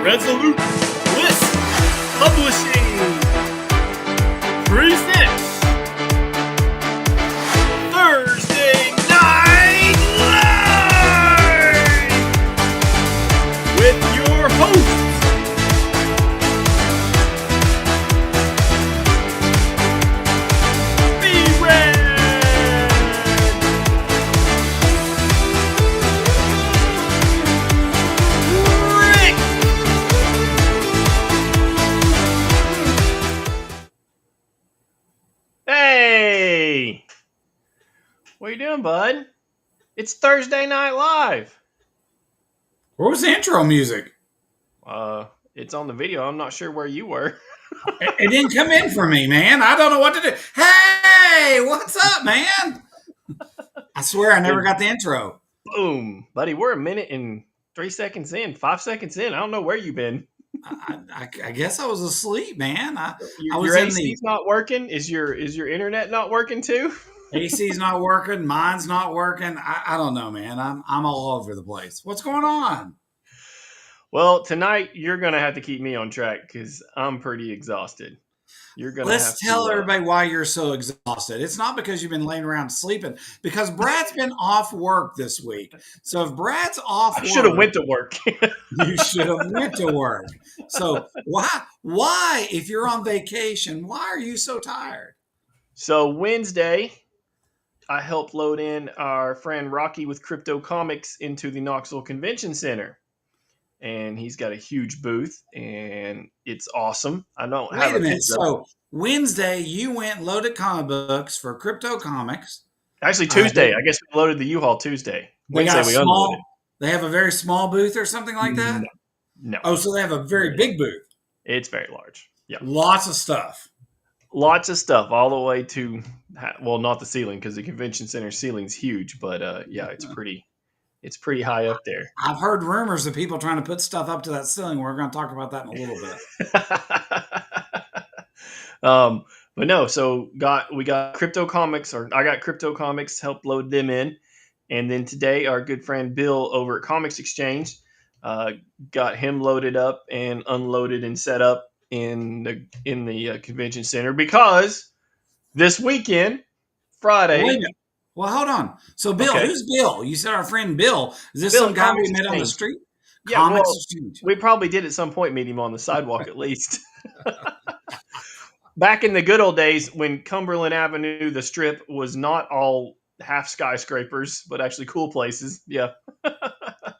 Resolute Bliss Publishing presents Thursday Night Live with your hosts, B-Red, Rick, hey, what you doing, bud? It's Thursday Night Live. What was the intro music? It's on the video. I'm not sure where you were. It didn't come in for me, man. I don't know what to do. Hey, what's up, man? I swear I never got the intro. Boom, buddy. We're a minute and 3 seconds in, 5 seconds in. I don't know where you've been. I guess I was asleep, man. I was Your in AC's not working. Is your internet not working too? AC's not working. Mine's not working. I don't know, man. I'm all over the place. What's going on? Well, tonight you're gonna have to keep me on track because I'm pretty exhausted. You're gonna have Let's to, tell everybody why you're so exhausted. It's not because you've been laying around sleeping, because Brad's been off work this week. So if Brad's off I work, should have went to work. you should have went to work. So why, if you're on vacation, why are you so tired? So Wednesday, I helped load in our friend Rocky with Crypto Comics into the Knoxville Convention Center. And he's got a huge booth, and it's awesome. I don't have Wait a minute. picture. So Wednesday, you went and loaded comic books for Crypto Comics. Actually, Tuesday. I guess we loaded the U-Haul Tuesday. They got Wednesday we unloaded. they have a very small booth or something like that? No. Oh, so they have a very big booth. It's very large. Yeah. Lots of stuff. Lots of stuff all the way to, well, not the ceiling because the convention center ceiling's huge, but yeah, it's pretty high up there. I've heard rumors of people trying to put stuff up to that ceiling. We're going to talk about that in a little bit. But no, so we got Crypto Comics, or I got Crypto Comics, helped load them in. And then today, our good friend Bill over at Comics Exchange got him loaded up and unloaded and set up in the convention center because this weekend, Friday. Wait a minute. Well, hold on. So, Bill, Okay. Who's Bill? You said our friend Bill. Is this Bill some guy we Comics met on the Exchange. street? Yeah, Comics well, Exchange. we probably did at some point meet him on the sidewalk at least. Back in the good old days when Cumberland Avenue, the strip, was not all half skyscrapers, but actually cool places. Yeah.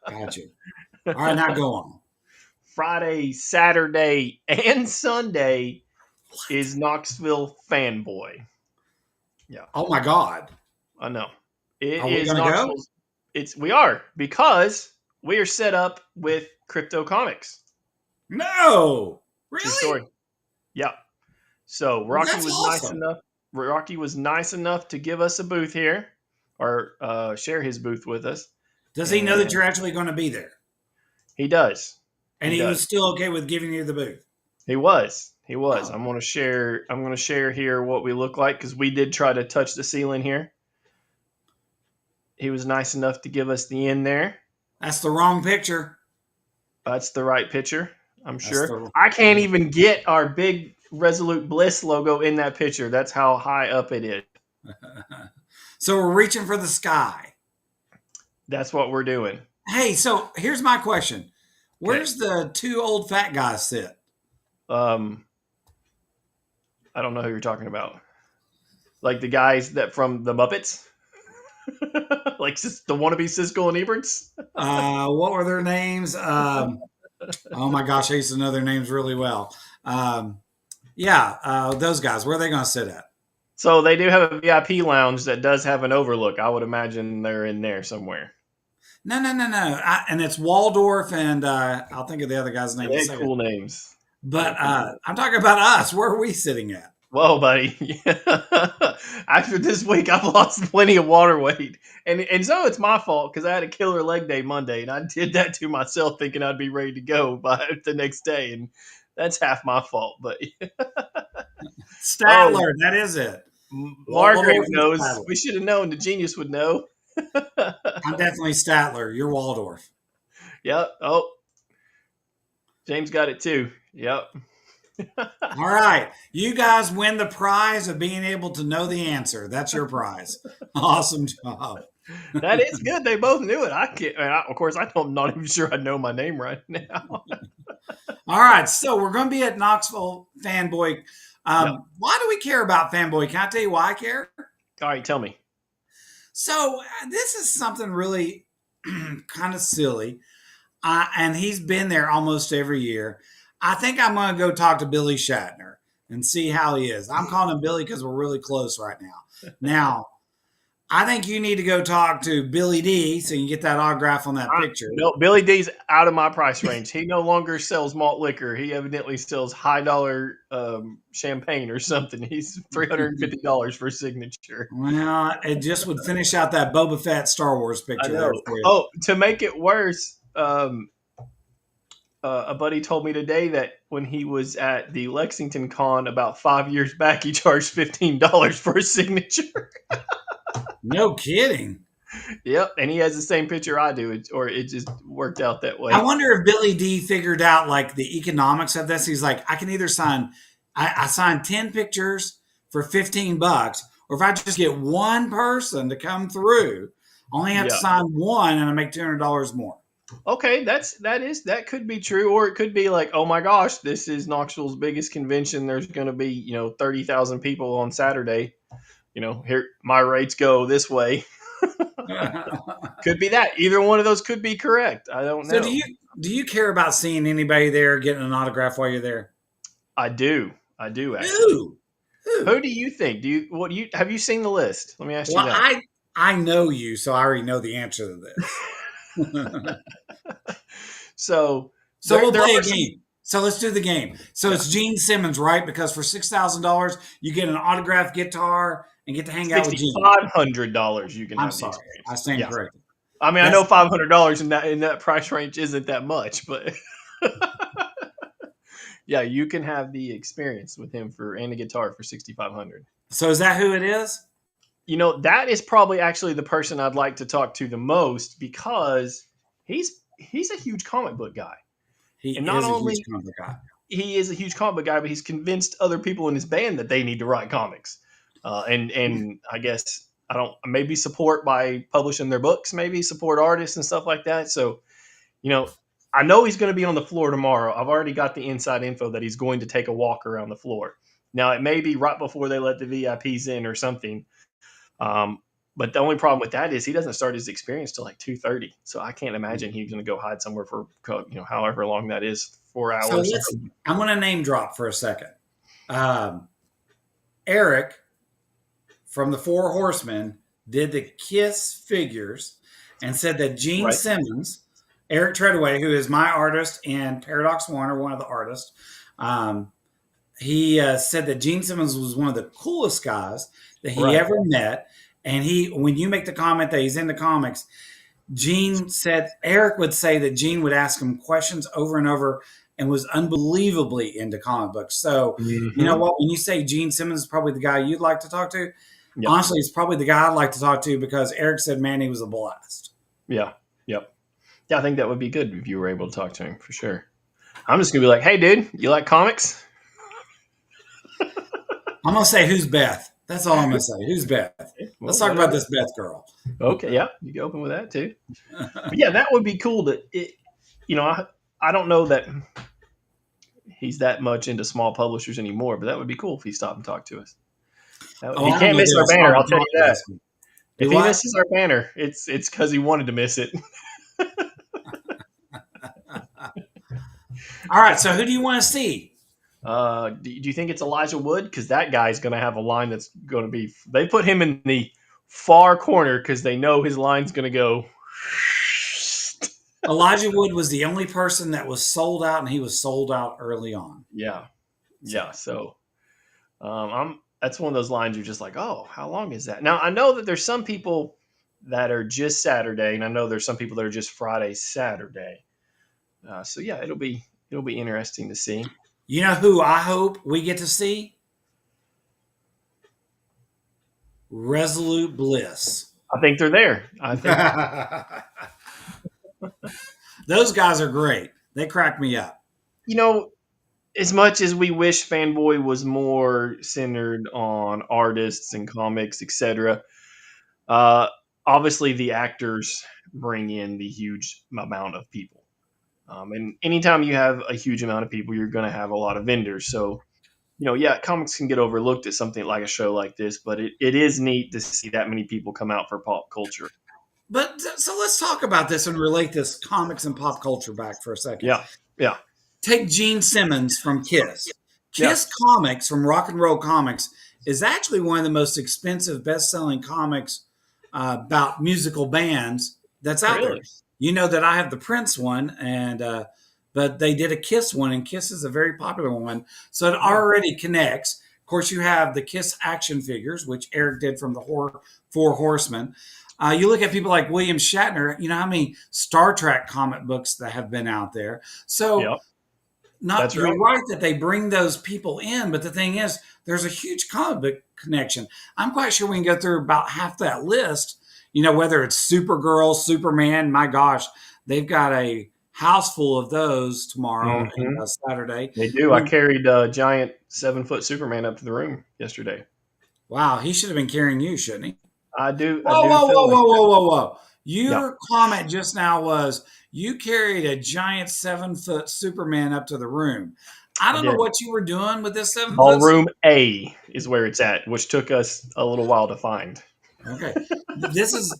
Gotcha. All right, now go on. Friday, Saturday, and Sunday is Knoxville Fanboy. Yeah. Oh, my God. I know. It Are we is gonna go? Knoxville's. We are, because we are set up with Crypto Comics. No. True Really? story. Yeah. So Rocky That's was awesome. nice enough to give us a booth here, or share his booth with us. Does he know that you're actually going to be there? He does. And He he does. was still okay with giving you the booth? He was. Oh. I'm going to share here what we look like because we did try to touch the ceiling here. He was nice enough to give us the in there. That's the wrong picture. That's the right picture, I'm sure. the- I can't even get our big Resolute Bliss logo in that picture. That's how high up it is. So we're reaching for the sky. That's what we're doing. Hey, so here's my question. Where's the two old fat guys sit? I don't know who you're talking about. Like the guys that from the Muppets? Like the wannabe Siskel and Eberts? What were their names? Oh my gosh, I used to know their names really well. Those guys. Where are they going to sit at? So they do have a VIP lounge that does have an overlook. I would imagine they're in there somewhere. No. And it's Waldorf, and I'll think of the other guy's name. They in a had second. cool names. But I'm talking about us. Where are we sitting at? Whoa, buddy. After this week, I've lost plenty of water weight. And so it's my fault because I had a killer leg day Monday, and I did that to myself thinking I'd be ready to go by the next day. And that's half my fault. But Statler, that is it. Margaret Waldorf knows. Statler. We should have known. The genius would know. I'm definitely Statler. You're Waldorf. Yep. Oh. James got it too. Yep. All right. You guys win the prize of being able to know the answer. That's your prize. Awesome job. That is good. They both knew it. I can't. Of course, I'm not even sure I know my name right now. All right. So we're going to be at Knoxville Fanboy. Yep. Why do we care about Fanboy? Can I tell you why I care? All right, tell me. So this is something really kind of silly. And he's been there almost every year. I think I'm going to go talk to Billy Shatner and see how he is. I'm calling him Billy because we're really close right now. Now, I think you need to go talk to Billy D so you can get that autograph on that picture. No, Billy D's out of my price range. He no longer sells malt liquor. He evidently sells high dollar champagne or something. He's $350 for signature. Well, it just would finish out that Boba Fett Star Wars picture. I know. Oh, to make it worse, a buddy told me today that when he was at the Lexington Con about 5 years back, he charged $15 for a signature. No kidding. Yep, and he has the same picture I do, or it just worked out that way. I wonder if Billy D figured out like the economics of this. He's like, I can either sign, I sign 10 pictures for $15, or if I just get one person to come through, I only have to sign one, and I make $200 more. Okay, that could be true, or it could be like, oh my gosh, this is Knoxville's biggest convention. There's going to be 30,000 people on Saturday. Here my rates go this way. Could be that. Either one of those could be correct. I don't know. So do you care about seeing anybody there getting an autograph while you're there? I do actually. Who do you think? Have you seen the list? Let me ask you that. I know you, so I already know the answer to this. So we'll play a game. So let's do the game. So it's Gene Simmons, right? Because for $6,000, you get an autographed guitar and get to hang out with Gene. $500 you can. I'm sorry, I stand corrected. I mean, I know $500 in that price range isn't that much, but yeah, you can have the experience with him and a guitar for $6,500. So is that who it is? That is probably actually the person I'd like to talk to the most, because he's a huge comic book guy. He is a huge comic book guy, but he's convinced other people in his band that they need to write comics. And I guess maybe support by publishing their books, maybe support artists and stuff like that. So, I know he's going to be on the floor tomorrow. I've already got the inside info that he's going to take a walk around the floor. Now, it may be right before they let the VIPs in or something. But the only problem with that is he doesn't start his experience till like 2:30. So I can't imagine he's going to go hide somewhere for, however long that is, 4 hours. So I'm going to name drop for a second. Eric from the Four Horsemen did the Kiss figures and said that Gene Simmons, Eric Treadaway, who is my artist and Paradox Warner, one of the artists, he said that Gene Simmons was one of the coolest guys that he ever met. And when you make the comment that he's into comics, Gene said, Eric would say that Gene would ask him questions over and over and was unbelievably into comic books. So, you know what? When you say Gene Simmons is probably the guy you'd like to talk to, honestly, it's probably the guy I'd like to talk to, because Eric said, man, he was a blast. Yeah. Yep. Yeah, I think that would be good if you were able to talk to him, for sure. I'm just going to be like, hey, dude, you like comics? I'm going to say, who's Beth? That's all I'm going to say. Who's Beth? Let's talk about this Beth girl. Okay, yeah. You can open with that, too. But yeah, that would be cool. I don't know that he's that much into small publishers anymore, but that would be cool if he stopped and talked to us. He can't miss our banner, I'll tell you that. If he misses our banner, it's because he wanted to miss it. All right, so who do you want to see? Do you think it's Elijah Wood? Because that guy's going to have a line that's going to be... They put him in the far corner because they know his line's going to go... Elijah Wood was the only person that was sold out, and he was sold out early on. Yeah. So that's one of those lines you're just like, oh, how long is that? Now, I know that there's some people that are just Saturday, and I know there's some people that are just Friday, Saturday. So yeah, it'll be interesting to see. You know who I hope we get to see? Resolute Bliss. I think they're there. Those guys are great. They crack me up. you know, as much as we wish Fanboy was more centered on artists and comics, etc., uh, obviously the actors bring in the huge amount of people. And anytime you have a huge amount of people, you're going to have a lot of vendors. So, yeah, comics can get overlooked at something like a show like this, but it is neat to see that many people come out for pop culture. But so let's talk about this and relate this comics and pop culture back for a second. Yeah, yeah, Take Gene Simmons from Kiss. yeah, Kiss Comics from Rock and Roll Comics is actually one of the most expensive best-selling comics about musical bands that's out there. really. You know that I have the Prince one, and but they did a Kiss one, and Kiss is a very popular one, so it already connects. Of course, you have the Kiss action figures, which Eric did from the Four Horsemen. You look at people like William Shatner. You know how many Star Trek comic books that have been out there. So Yep, not that's you're right. right that they bring those people in, but the thing is, there's a huge comic book connection. I'm quite sure we can go through about half that list. You know, whether it's Supergirl, Superman, my gosh, they've got a house full of those tomorrow and Hmm. Saturday. They do. I carried a giant 7-foot Superman up to the room yesterday. Wow, he should have been carrying you, shouldn't he? I do. I Whoa, do whoa, feel whoa, like whoa, that. whoa, whoa, whoa. Yeah. Your comment just now was you carried a giant 7-foot Superman up to the room. I I don't know did. what you were doing with this 7-foot. Ballroom A is where it's at, which took us a little while to find. Okay. This is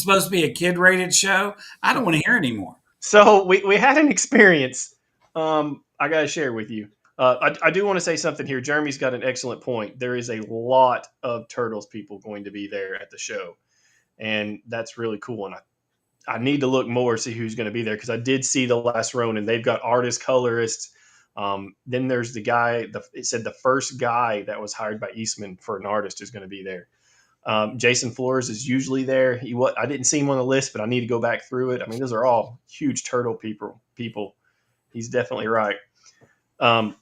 supposed to be a kid rated show. I don't want to hear anymore. So we had an experience. I got to share with you. I do want to say something here. Jeremy's got an excellent point. There is a lot of Turtles people going to be there at the show, and that's really cool. And I need to look more, see who's going to be there, because I did see the last row, and they've got artists, colorists. Then there's the guy. It said the first guy that was hired by Eastman for an artist is going to be there. Jason Flores is usually there. I didn't see him on the list, but I need to go back through it. I mean, those are all huge turtle people. He's definitely right. Um,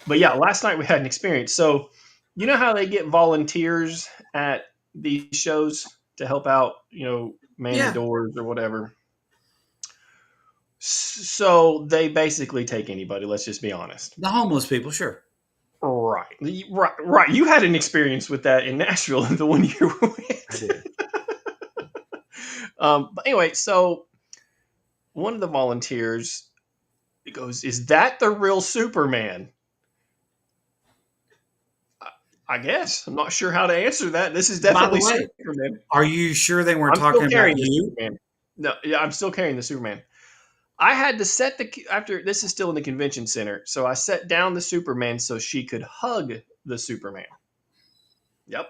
but yeah, last night we had an experience. So you know how they get volunteers at these shows to help out, man the Yeah, doors or whatever. So they basically take anybody. Let's just be honest. the homeless people, sure. Right, right. You had an experience with that in Nashville, the one you were I with. did. But anyway, so one of the volunteers goes, "Is that the real Superman?" I guess I'm not sure how to answer that. This is By the definitely way, Superman. are you sure they weren't I'm still talking about carrying the you? Superman. No, yeah, I'm still carrying the Superman. I had to set after this is still in the convention center, so I set down the Superman so she could hug the Superman. Yep.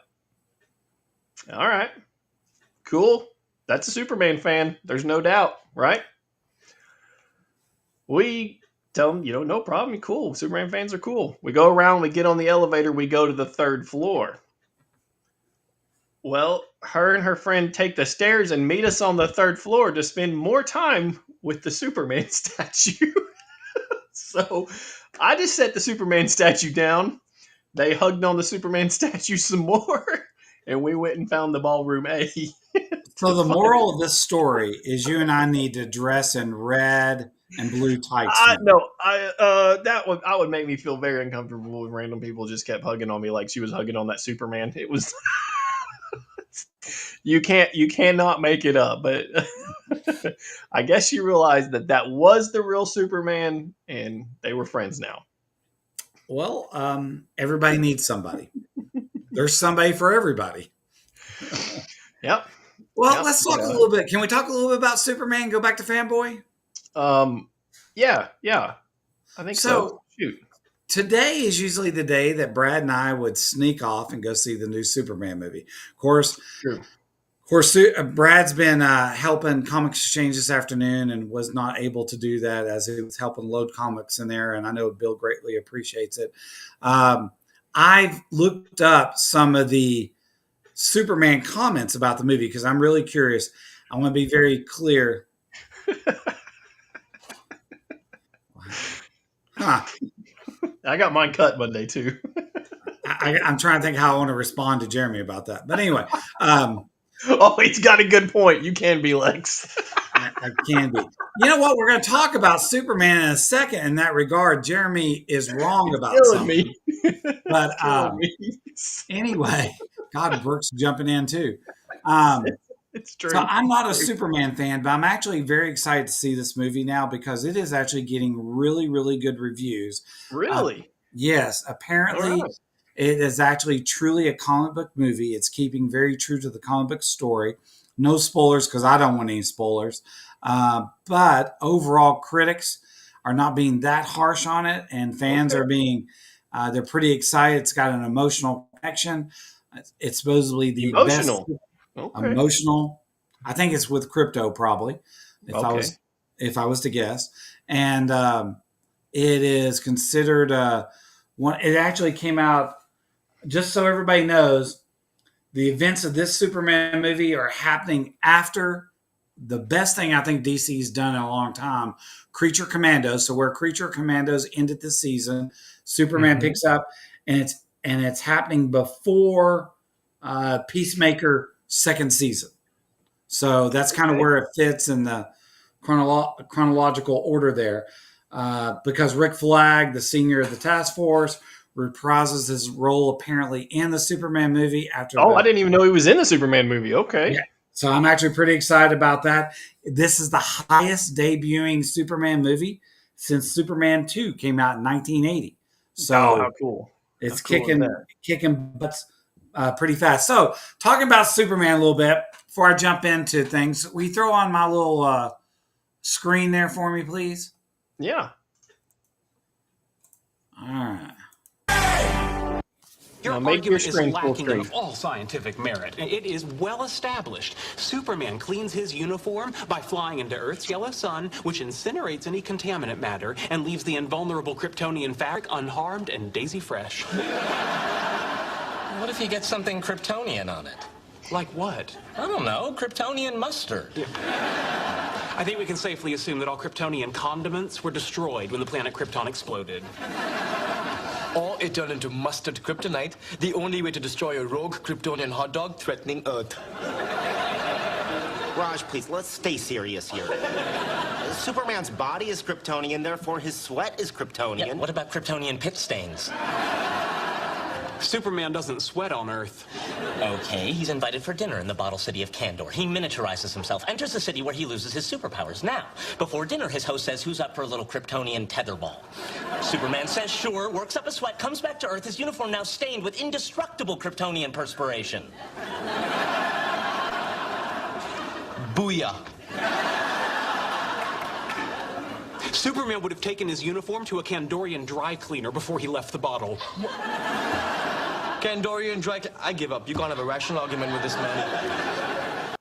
All right. Cool. That's a Superman fan. There's no doubt, right? We tell them, no problem. Cool. Superman fans are cool. We go around, we get on the elevator, we go to the third floor. Well, her and her friend take the stairs and meet us on the third floor to spend more time with the Superman statue. So I just set the Superman statue down. They hugged on the Superman statue some more, and we went and found the ballroom A. So the moral of this story is you and I need to dress in red and blue tights I tomorrow. no, I would make me feel very uncomfortable when random people just kept hugging on me like she was hugging on that Superman. It was you cannot make it up, but I guess you realized that was the real Superman, and they were friends now. Well, everybody needs somebody. There's somebody for everybody. Yep, Well, yep. let's talk a little bit. Can we talk a little bit about Superman? Go back to Fanboy. Yeah, I think so. So Shoot. today is usually the day that Brad and I would sneak off and go see the new Superman movie. True. Of course, Brad's been helping Comics Exchange this afternoon and was not able to do that as he was helping load comics in there. And I know Bill greatly appreciates it. I've looked up some of the Superman comments about the movie because I'm really curious. I want to be very clear. Huh. I got mine cut Monday too. I'm trying to think how I want to respond to Jeremy about that. But anyway, Oh, he's got a good point. You can be Lex. I can be. You know what? We're going to talk about Superman in a second. In that regard, Jeremy is wrong It's about killing something. me. But It's killing me. anyway, God, Brooks jumping in too. Um, It's so true. I'm not a Superman fan, but I'm actually very excited to see this movie now because it is actually getting really, really good reviews. Really? Yes, All apparently right. it is actually truly a comic book movie. It's keeping very true to the comic book story. No spoilers because I don't want any spoilers. But overall, critics are not being that harsh on it, and fans Okay. are being they're pretty excited. It's got an emotional connection. It's supposedly the best Emotional. Okay. emotional. I think it's with crypto probably, if I Okay. was if I was to guess, and it is considered one. It actually came out just so everybody knows. The events of this Superman movie are happening after the best thing I think DC's done in a long time, Creature Commandos. So where Creature Commandos ended the season, Superman Hmm. picks up, and it's happening before Peacemaker second season. So that's kind of Okay. where it fits in the chronological order there. Because Rick Flag, the senior of the task force, reprises his role apparently in the Superman movie after Oh, I the didn't even know he was in the Superman movie. yeah. Okay. So I'm actually pretty excited about that. This is the highest debuting Superman movie since Superman 2 came out in 1980. Oh, how So cool. How it's cool is that? kicking butts pretty fast. So talking about Superman a little bit before I jump into things, will you throw on my little screen there for me, please? Yeah. All right. Now Your make your argument is screen full lacking in screen. all scientific merit. It is well established. Superman cleans his uniform by flying into Earth's yellow sun, which incinerates any contaminant matter and leaves the invulnerable Kryptonian fabric unharmed and daisy fresh. What if he gets something Kryptonian on it? Like what? I don't know, Kryptonian mustard. I think we can safely assume that all Kryptonian condiments were destroyed when the planet Krypton exploded. Or it turned into mustard kryptonite, the only way to destroy a rogue Kryptonian hot dog threatening Earth. Raj, please, let's stay serious here. Superman's body is Kryptonian, therefore his sweat is Kryptonian. Yeah, what about Kryptonian pit stains? Superman doesn't sweat on Earth. Okay, he's invited for dinner in the bottle city of Kandor. He miniaturizes himself, enters the city where he loses his superpowers. Now, before dinner, his host says, "Who's up for a little Kryptonian tetherball?" Superman says, "Sure," works up a sweat, comes back to Earth, his uniform now stained with indestructible Kryptonian perspiration. Booyah. Superman would have taken his uniform to a Kandorian dry cleaner before he left the bottle. Kandorian dry... I give up. You can't have a rational argument with this man.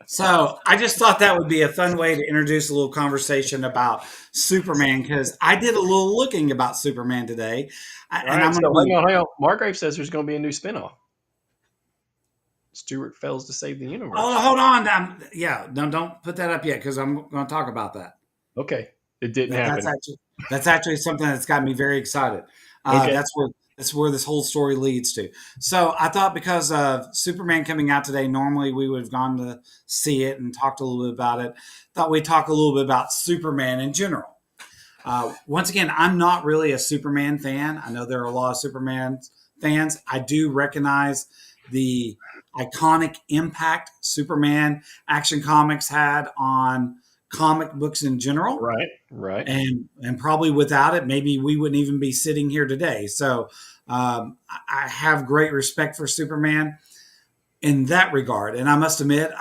So I just thought that would be a fun way to introduce a little conversation about Superman because I did a little looking about Superman today, All and right. I'm So going to hang on. Margrave says there's going to be a new spinoff. Stuart fails to save the universe. Oh, hold on. Don't put that up yet because I'm going to talk about that. Okay. It didn't happen. That's actually something that's got me very excited. Okay. That's where this whole story leads to. So I thought because of Superman coming out today, normally we would have gone to see it and talked a little bit about it. Thought we'd talk a little bit about Superman in general. Once again, I'm not really a Superman fan. I know there are a lot of Superman fans. I do recognize the iconic impact Superman Action Comics had on comic books in general. Right. And probably without it, maybe we wouldn't even be sitting here today. So I have great respect for Superman in that regard. And I must admit,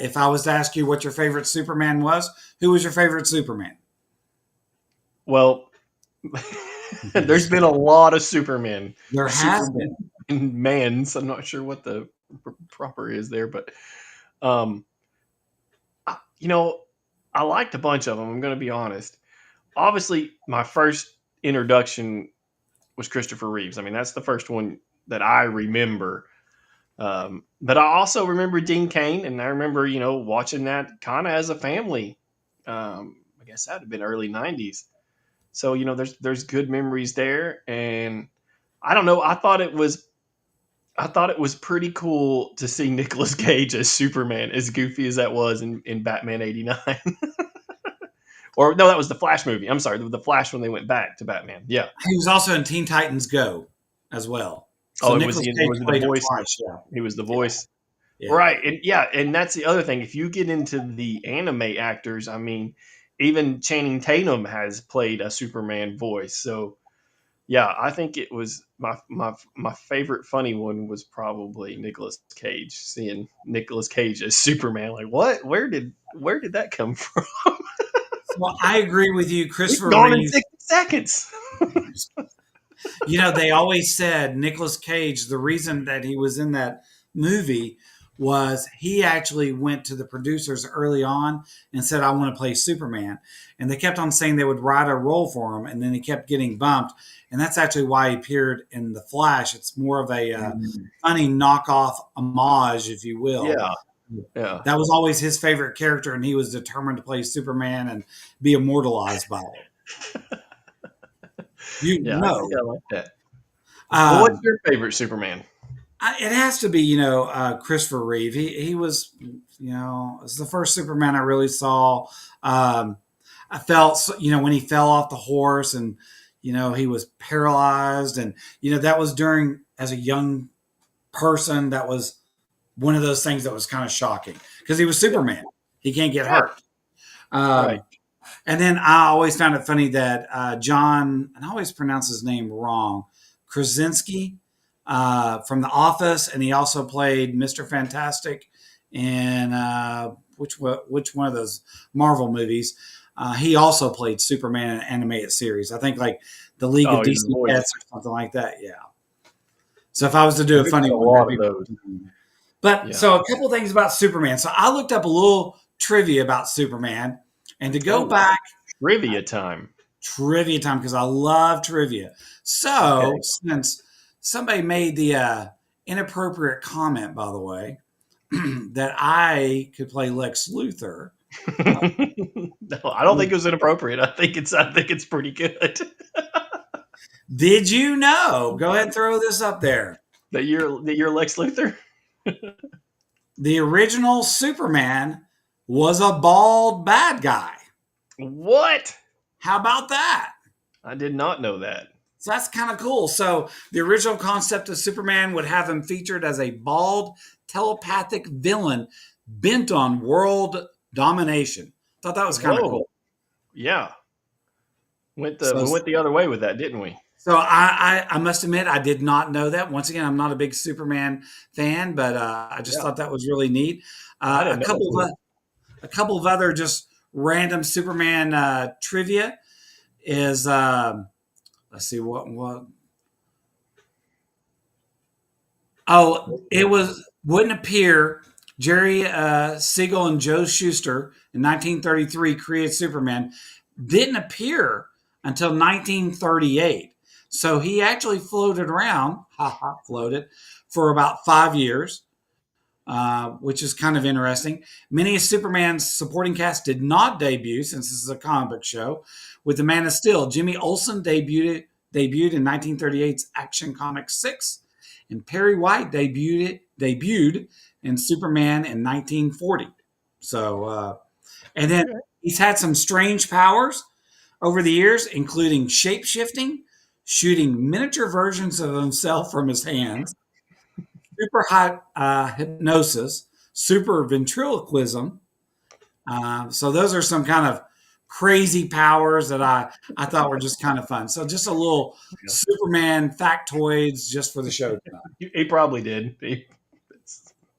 if I was to ask you what your favorite Superman was, who was your favorite Superman? Well, there's been a lot of Supermen. There has been. Mans. I'm not sure what the proper is there, but I liked a bunch of them. I'm going to be honest. Obviously, my first introduction was Christopher Reeves. I mean, that's the first one that I remember. But I also remember Dean Cain, and I remember, watching that kind of as a family. I guess that would have been early 90s. So, there's good memories there. And I don't know. I thought it was I thought it was pretty cool to see Nicolas Cage as Superman, as goofy as that was in Batman '89. Or no, that was the Flash movie. I'm sorry, the Flash when they went back to Batman. Yeah. He was also in Teen Titans Go as well. So Oh, Nicolas Cage was the played him voice. twice. Yeah. He was the voice. Yeah. Right. And that's the other thing. If you get into the anime actors, I mean, even Channing Tatum has played a Superman voice. So yeah, I think it was my favorite funny one was probably Nicolas Cage. Seeing Nicolas Cage as Superman, like what? Where did that come from? Well, I agree with you, He's Christopher gone in Reeve. 60 seconds. They always said Nicolas Cage, the reason that he was in that movie was he actually went to the producers early on and said, I want to play Superman. And they kept on saying they would write a role for him, and then he kept getting bumped. And that's actually why he appeared in The Flash. It's more of a funny knockoff homage, if you will. Yeah. Yeah. That was always his favorite character, and he was determined to play Superman and be immortalized by it. Yeah, I like that. What's your favorite Superman? It has to be, Christopher Reeve. He was, it was the first Superman I really saw. I felt, when he fell off the horse and, he was paralyzed. And, that was as a young person, that was one of those things that was kind of shocking because he was Superman. He can't get hurt. Right. And then I always found it funny that John, and I always pronounce his name wrong, Krasinski from The Office, and he also played Mr. Fantastic in which one of those Marvel movies. He also played Superman in an animated series. I think like the League of DC Pets or something like that. Yeah. So if I was to do a funny one, that'd be those. But so a couple things about Superman. So I looked up a little trivia about Superman, and to go back, trivia time because I love trivia. So since somebody made the inappropriate comment, by the way, that I could play Lex Luthor. No, I don't think it was inappropriate. I think it's pretty good. Did you know? Go ahead and throw this up there. That you're Lex Luthor? The original Superman was a bald bad guy. What? How about that? I did not know that. So that's kind of cool. So the original concept of Superman would have him featured as a bald, telepathic villain bent on world domination. Thought that was kind of cool. Yeah. We went the other way with that, didn't we? So I must admit, I did not know that. Once again, I'm not a big Superman fan, but I just thought that was really neat. A couple of other just random Superman trivia is, let's see what. Oh, it wouldn't appear. Jerry Siegel and Joe Shuster in 1933 created Superman. Didn't appear until 1938. So he actually floated around, for about 5 years, which is kind of interesting. Many of Superman's supporting cast did not debut, since this is a comic book show. With The Man of Steel, Jimmy Olsen debuted in 1938's Action Comics 6, and Perry White debuted in Superman in 1940. So, and then he's had some strange powers over the years, including shape-shifting, shooting miniature versions of himself from his hands, super hot hypnosis, super ventriloquism. So those are some kind of crazy powers that I thought were just kind of fun. So just a little Superman factoids just for the show tonight. He probably did.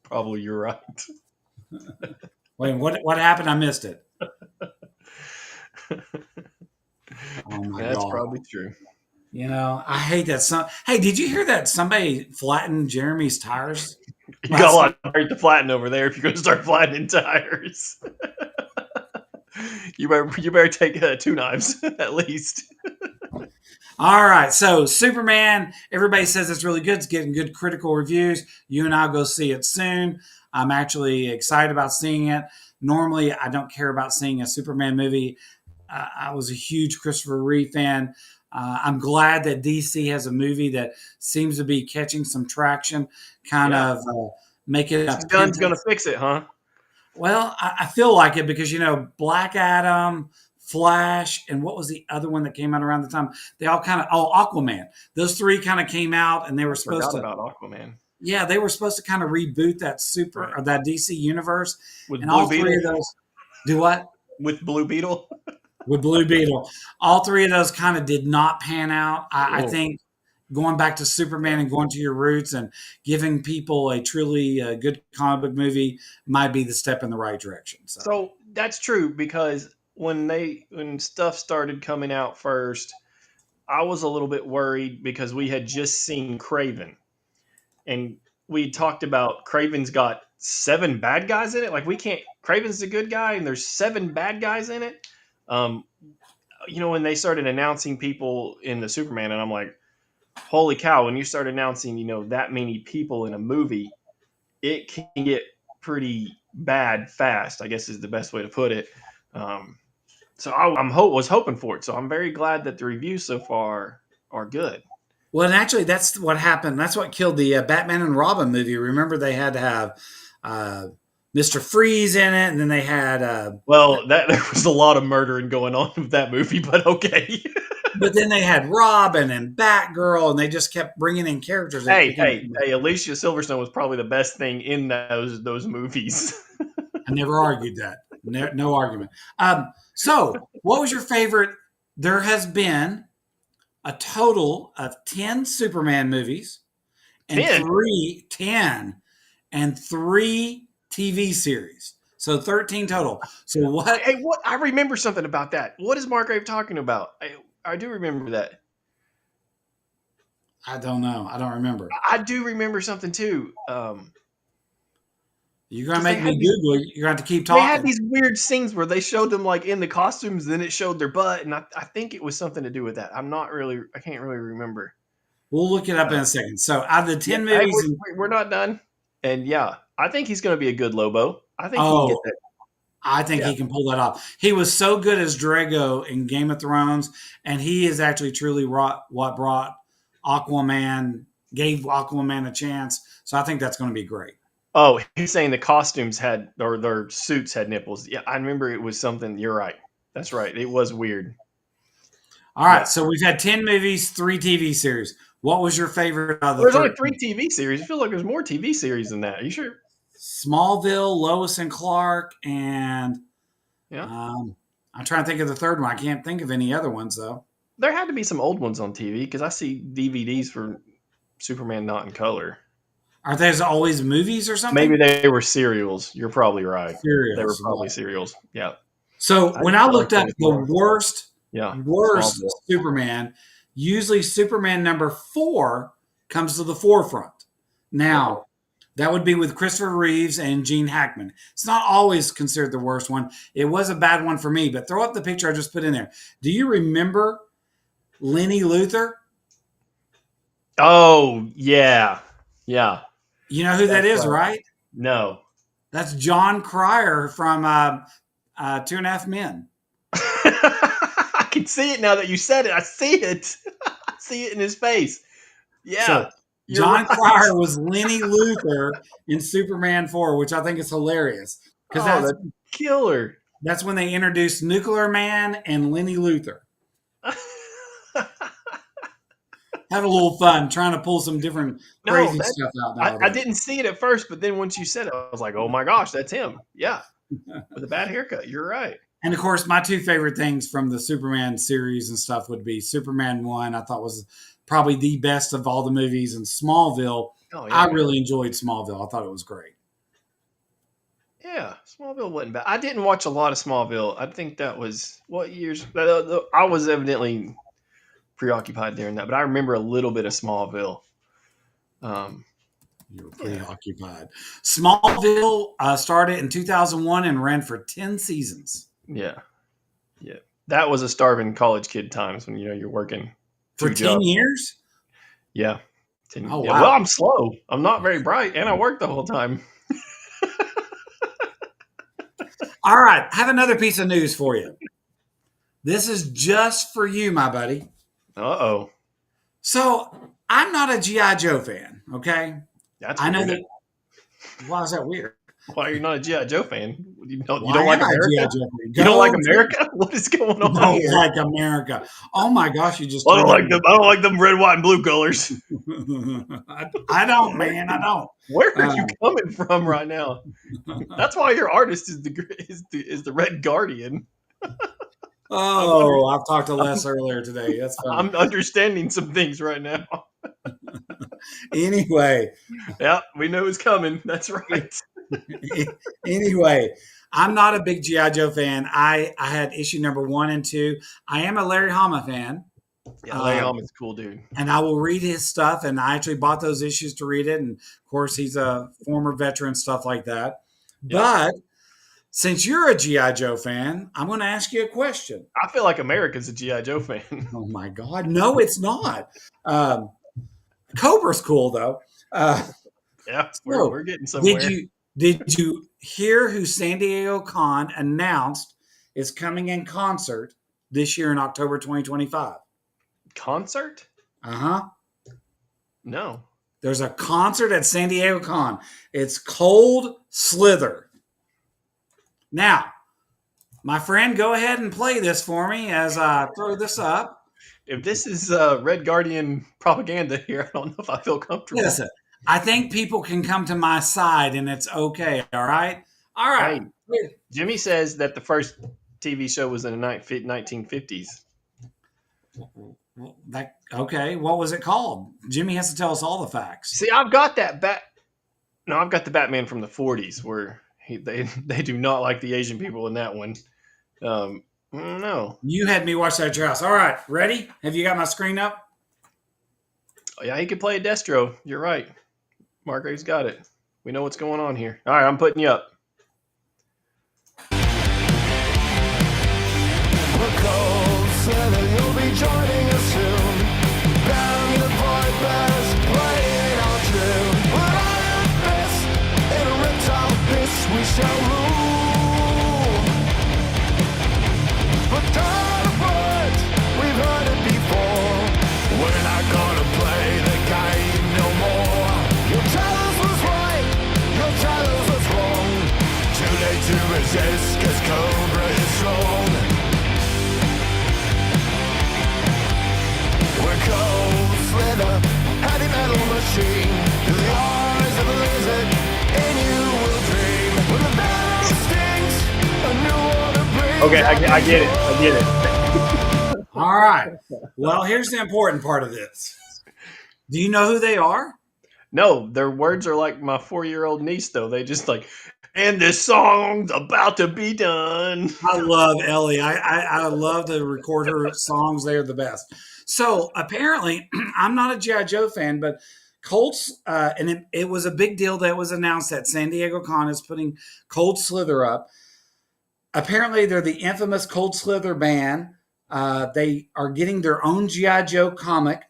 Probably you're right. Wait, what happened? I missed it. Oh my That's God. probably true. I hate that. Hey, did you hear that somebody flattened Jeremy's tires? You got a lot of tires to flatten over there if you're going to start flattening tires. You better take 2 knives at least. All right, so Superman, everybody says it's really good. It's getting good critical reviews. You and I'll go see it soon. I'm actually excited about seeing it. Normally, I don't care about seeing a Superman movie. I was a huge Christopher Reeve fan. I'm glad that DC has a movie that seems to be catching some traction, kind of making a Gunn's going to fix it, huh? Well, I feel like it because, Black Adam, Flash, and what was the other one that came out around the time? They all kind of, Aquaman. Those three kind of came out and they were supposed to. About Aquaman. Yeah, they were supposed to kind of reboot that or that DC universe. With and Blue all Beetle? three of those. Do what? With Blue Beetle? With Blue Beetle. All three of those kind of did not pan out. I think going back to Superman and going to your roots and giving people a truly good comic book movie might be the step in the right direction. So that's true, because when stuff started coming out first, I was a little bit worried because we had just seen Craven, and we talked about Craven's got 7 bad guys in it. Like, Craven's the good guy and there's 7 bad guys in it. When they started announcing people in the Superman, and I'm like, holy cow, when you start announcing, that many people in a movie, it can get pretty bad fast, I guess is the best way to put it. So I was hoping for it. So I'm very glad that the reviews so far are good. Well, and actually, that's what happened. That's what killed the Batman and Robin movie. Remember, they had to have Mr. Freeze in it, and then they had there was a lot of murdering going on with that movie, but okay. But then they had Robin and Batgirl, and they just kept bringing in characters. Hey! Alicia Silverstone was probably the best thing in those movies. I never argued that. No argument. So, what was your favorite? There has been a total of 10 Superman movies and 10 and 3 TV series. So 13 total. So what? Hey, what? I remember something about that. What is Margrave talking about? I do remember that. I don't know. I don't remember. I do remember something too. You're going to make me Google it. You're going to have to keep talking. They had these weird scenes where they showed them like in the costumes, then it showed their butt. And I think it was something to do with that. I can't really remember. We'll look it up in a second. So out of the 10 movies. We're not done. And I think he's going to be a good Lobo. I think he can get that. I think he can pull that off. He was so good as Drago in Game of Thrones, and he is actually truly what brought Aquaman, gave Aquaman a chance. So I think that's going to be great. Oh, he's saying the costumes or their suits had nipples. Yeah, I remember it was something. You're right. That's right. It was weird. All right. So we've had 10 movies, 3 TV series. What was your favorite of the There's only 3 TV series. I feel like there's more TV series than that. Are you sure? Smallville, Lois and Clark, and I'm trying to think of the third one. I can't think of any other ones, though. There had to be some old ones on TV because I see DVDs for Superman not in color. Are those always movies or something? Maybe they were serials. You're probably right. Serials. They were probably serials. Yeah. So when I looked up the worst Superman, usually Superman number 4 comes to the forefront. Now, that would be with Christopher Reeves and Gene Hackman. It's not always considered the worst one. It was a bad one for me, but throw up the picture I just put in there. Do you remember Lenny Luthor? Oh, yeah. Yeah. You know who that is, right? No. That's John Cryer from 2.5 Men. I can see it now that you said it. I see it. I see it in his face. Yeah. So, John Cryer was Lenny Luthor in Superman 4, which I think is hilarious. Because that's killer. That's when they introduced Nuclear Man and Lenny Luthor. Have a little fun trying to pull some different crazy stuff out. I didn't see it at first, but then once you said it, I was like, oh my gosh, that's him. Yeah. With a bad haircut. You're right. And of course, my 2 favorite things from the Superman series and stuff would be Superman 1, I thought was probably the best of all the movies, and Smallville. Oh, yeah. I really enjoyed Smallville. I thought it was great. Yeah, Smallville wasn't bad. I didn't watch a lot of Smallville. I think that was, what years? I was evidently preoccupied during that, but I remember a little bit of Smallville. You were preoccupied. Smallville started in 2001 and ran for 10 seasons. Yeah. That was a starving college kid times when you're working for 10 years. Yeah. Oh, wow. Well, I'm slow. I'm not very bright, and I work the whole time. All right, I have another piece of news for you. This is just for you, my buddy. Uh-oh. So I'm not a G.I. Joe fan, okay? That's I know weird. that. Why is that weird? Why are you not a G.I. Joe fan? You don't Why like am I a G.I. America? Joe fan? You don't like Go America? What is going on Don't here? like America. Oh my gosh, you just I don't told like me. them. I don't like them red, white, and blue colors. I don't, man. I don't. Where are you coming from right now? That's why your artist is the Red Guardian. Oh, I've talked to Les earlier today. That's funny. I'm understanding some things right now. Anyway, Yeah, we know it's coming. That's right. anyway, I'm not a big G.I. Joe fan. I had issue number 1 and 2. I am a Larry Hama fan. Yeah, Larry Hama's a cool dude. And I will read his stuff. And I actually bought those issues to read it. And of course, he's a former veteran, stuff like that. Yep. But since you're a G.I. Joe fan, I'm going to ask you a question. I feel like America's a G.I. Joe fan. Oh my God. No, it's not. Cobra's cool though. Yeah, So, we're getting somewhere. Did you hear who San Diego Con announced is coming in concert this year in October 2025? Concert? Uh-huh. No. There's a concert at San Diego Con. It's Cold Slither. Now, my friend, go ahead and play this for me as I throw this up. If this is Red Guardian propaganda here, I don't know if I feel comfortable. Listen, I think people can come to my side and it's okay. All right. All right. Hey, Jimmy says that the first TV show was in the 1950s. Okay. What was it called? Jimmy has to tell us all the facts. See, I've got that I've got the Batman from the 40s where they do not like the Asian people in that one. No. You had me watch that at your house. All right. Ready? Have you got my screen up? Oh, yeah, he could play Destro. You're right. Margrave's got it. We know what's going on here. All right, I'm putting you up. You'll be joining us soon. Bound to fight best, playing our tune. But iron fist, in a reptile fist, we shall rule. But counterparts, we've heard it before. We're not gonna play the game no more. You'll tell us what's right, you'll tell us what's wrong. Too late to resist, 'cause Cobra is strong. Cold slither, heavy metal machine. Through the eyes of a lizard, in you will dream. When the battle stings, a new order brings. Okay, I get it. I get it. All right. Well, here's the important part of this. Do you know who they are? No, their words are like my 4-year-old niece, though. They just like, and this song's about to be done. I love Ellie. I love to record her songs. They are the best. So apparently, I'm not a G.I. Joe fan, but Colts, and it was a big deal that was announced that San Diego Con is putting Cold Slither up. Apparently, they're the infamous Cold Slither band. They are getting their own G.I. Joe comic,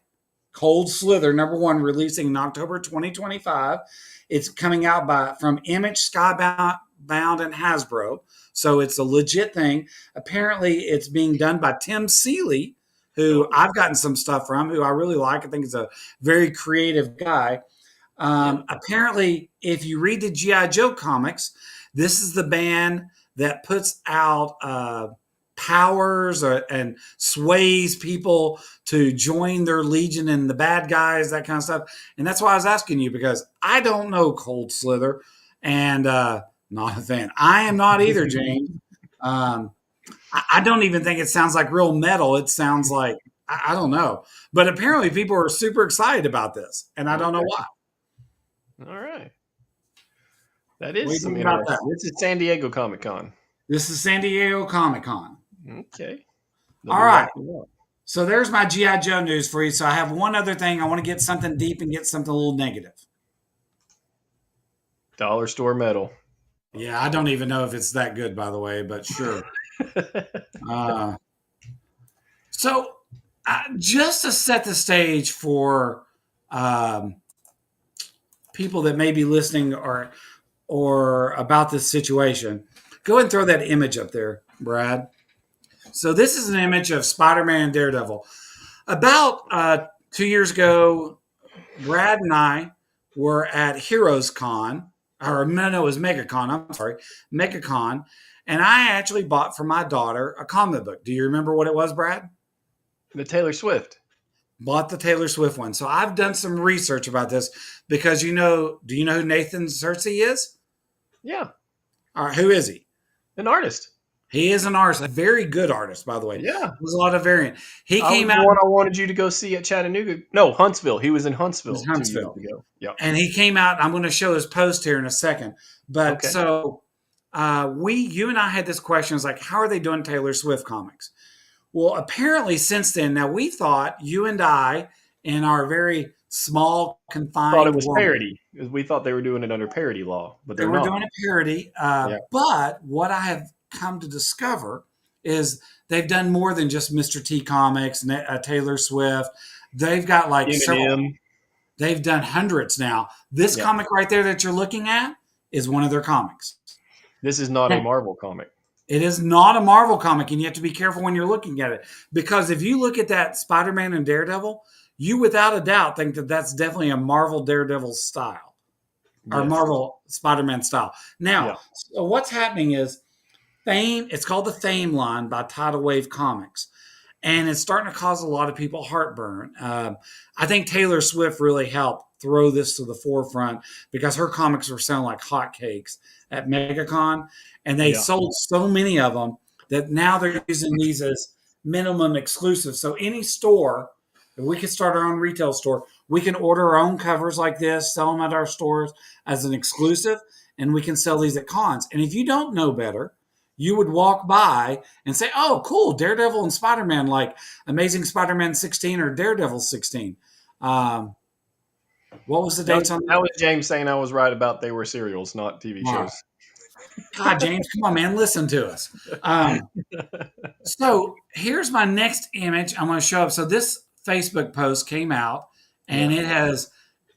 Cold Slither, #1, releasing in October 2025. It's coming out from Image, Skybound, and Hasbro. So it's a legit thing. Apparently, it's being done by Tim Seeley, who I've gotten some stuff from, who I really like. I think is a very creative guy. Apparently, if you read the G.I. Joe comics, this is the band that puts out powers and sways people to join their legion and the bad guys, that kind of stuff. And that's why I was asking you, because I don't know Cold Slither and not a fan. I am not either, James. I don't even think it sounds like real metal. It sounds like, I don't know. But apparently people are super excited about this, and I don't know why. All right. That is some about interesting. that? This is San Diego Comic Con. This is San Diego Comic Con. Okay. All right. So there's my G.I. Joe news for you. So I have one other thing. I want to get something deep and get something a little negative. Dollar store metal. Yeah, I don't even know if it's that good, by the way, but sure. So just to set the stage for people that may be listening or about this situation, go ahead and throw that image up there, Brad. So this is an image of Spider-Man and Daredevil. About 2 years ago, Brad and I were at Heroes Con, or no, it was MegaCon. I'm sorry, MegaCon, and I actually bought for my daughter a comic book. Do you remember what it was, Brad? The Taylor Swift. Bought the Taylor Swift one. So I've done some research about this because do you know who Nathan Cersei is? Yeah. All right, who is he? An artist. He is an artist, a very good artist, by the way. Yeah. There's a lot of variant. He came out. The one I wanted you to go see at Chattanooga. No, Huntsville. He was in Huntsville. 2 years ago. Yeah. And he came out. I'm going to show his post here in a second. But Okay. so you and I had this question. It's like, how are they doing Taylor Swift comics? Well, apparently since then, now we thought, you and I, in our very small, confined Thought it was world, parody. We thought they were doing it under parody law, but they they're were not. doing a parody. But what I have come to discover is they've done more than just Mr. T Comics, Taylor Swift. They've got like several. They've done hundreds now. This comic right there that you're looking at is one of their comics. This is not a Marvel comic. It is not a Marvel comic, and you have to be careful when you're looking at it. Because if you look at that Spider-Man and Daredevil, you without a doubt think that that's definitely a Marvel Daredevil style. Or Marvel Spider-Man style. Now, so what's happening is Fame, it's called the Fame line by Tidal Wave Comics. And it's starting to cause a lot of people heartburn. I think Taylor Swift really helped throw this to the forefront because her comics were selling like hotcakes at MegaCon. And they sold so many of them that now they're using these as minimum exclusive. So any store, if we could start our own retail store, we can order our own covers like this, sell them at our stores as an exclusive, and we can sell these at cons. And if you don't know better, you would walk by and say, oh, cool, Daredevil and Spider-Man, like Amazing Spider-Man 16 or Daredevil 16. What was the dates on that? That was James saying I was right about they were serials, not TV shows. God, James, come on, man, listen to us. So here's my next image I'm going to show up. So this Facebook post came out, and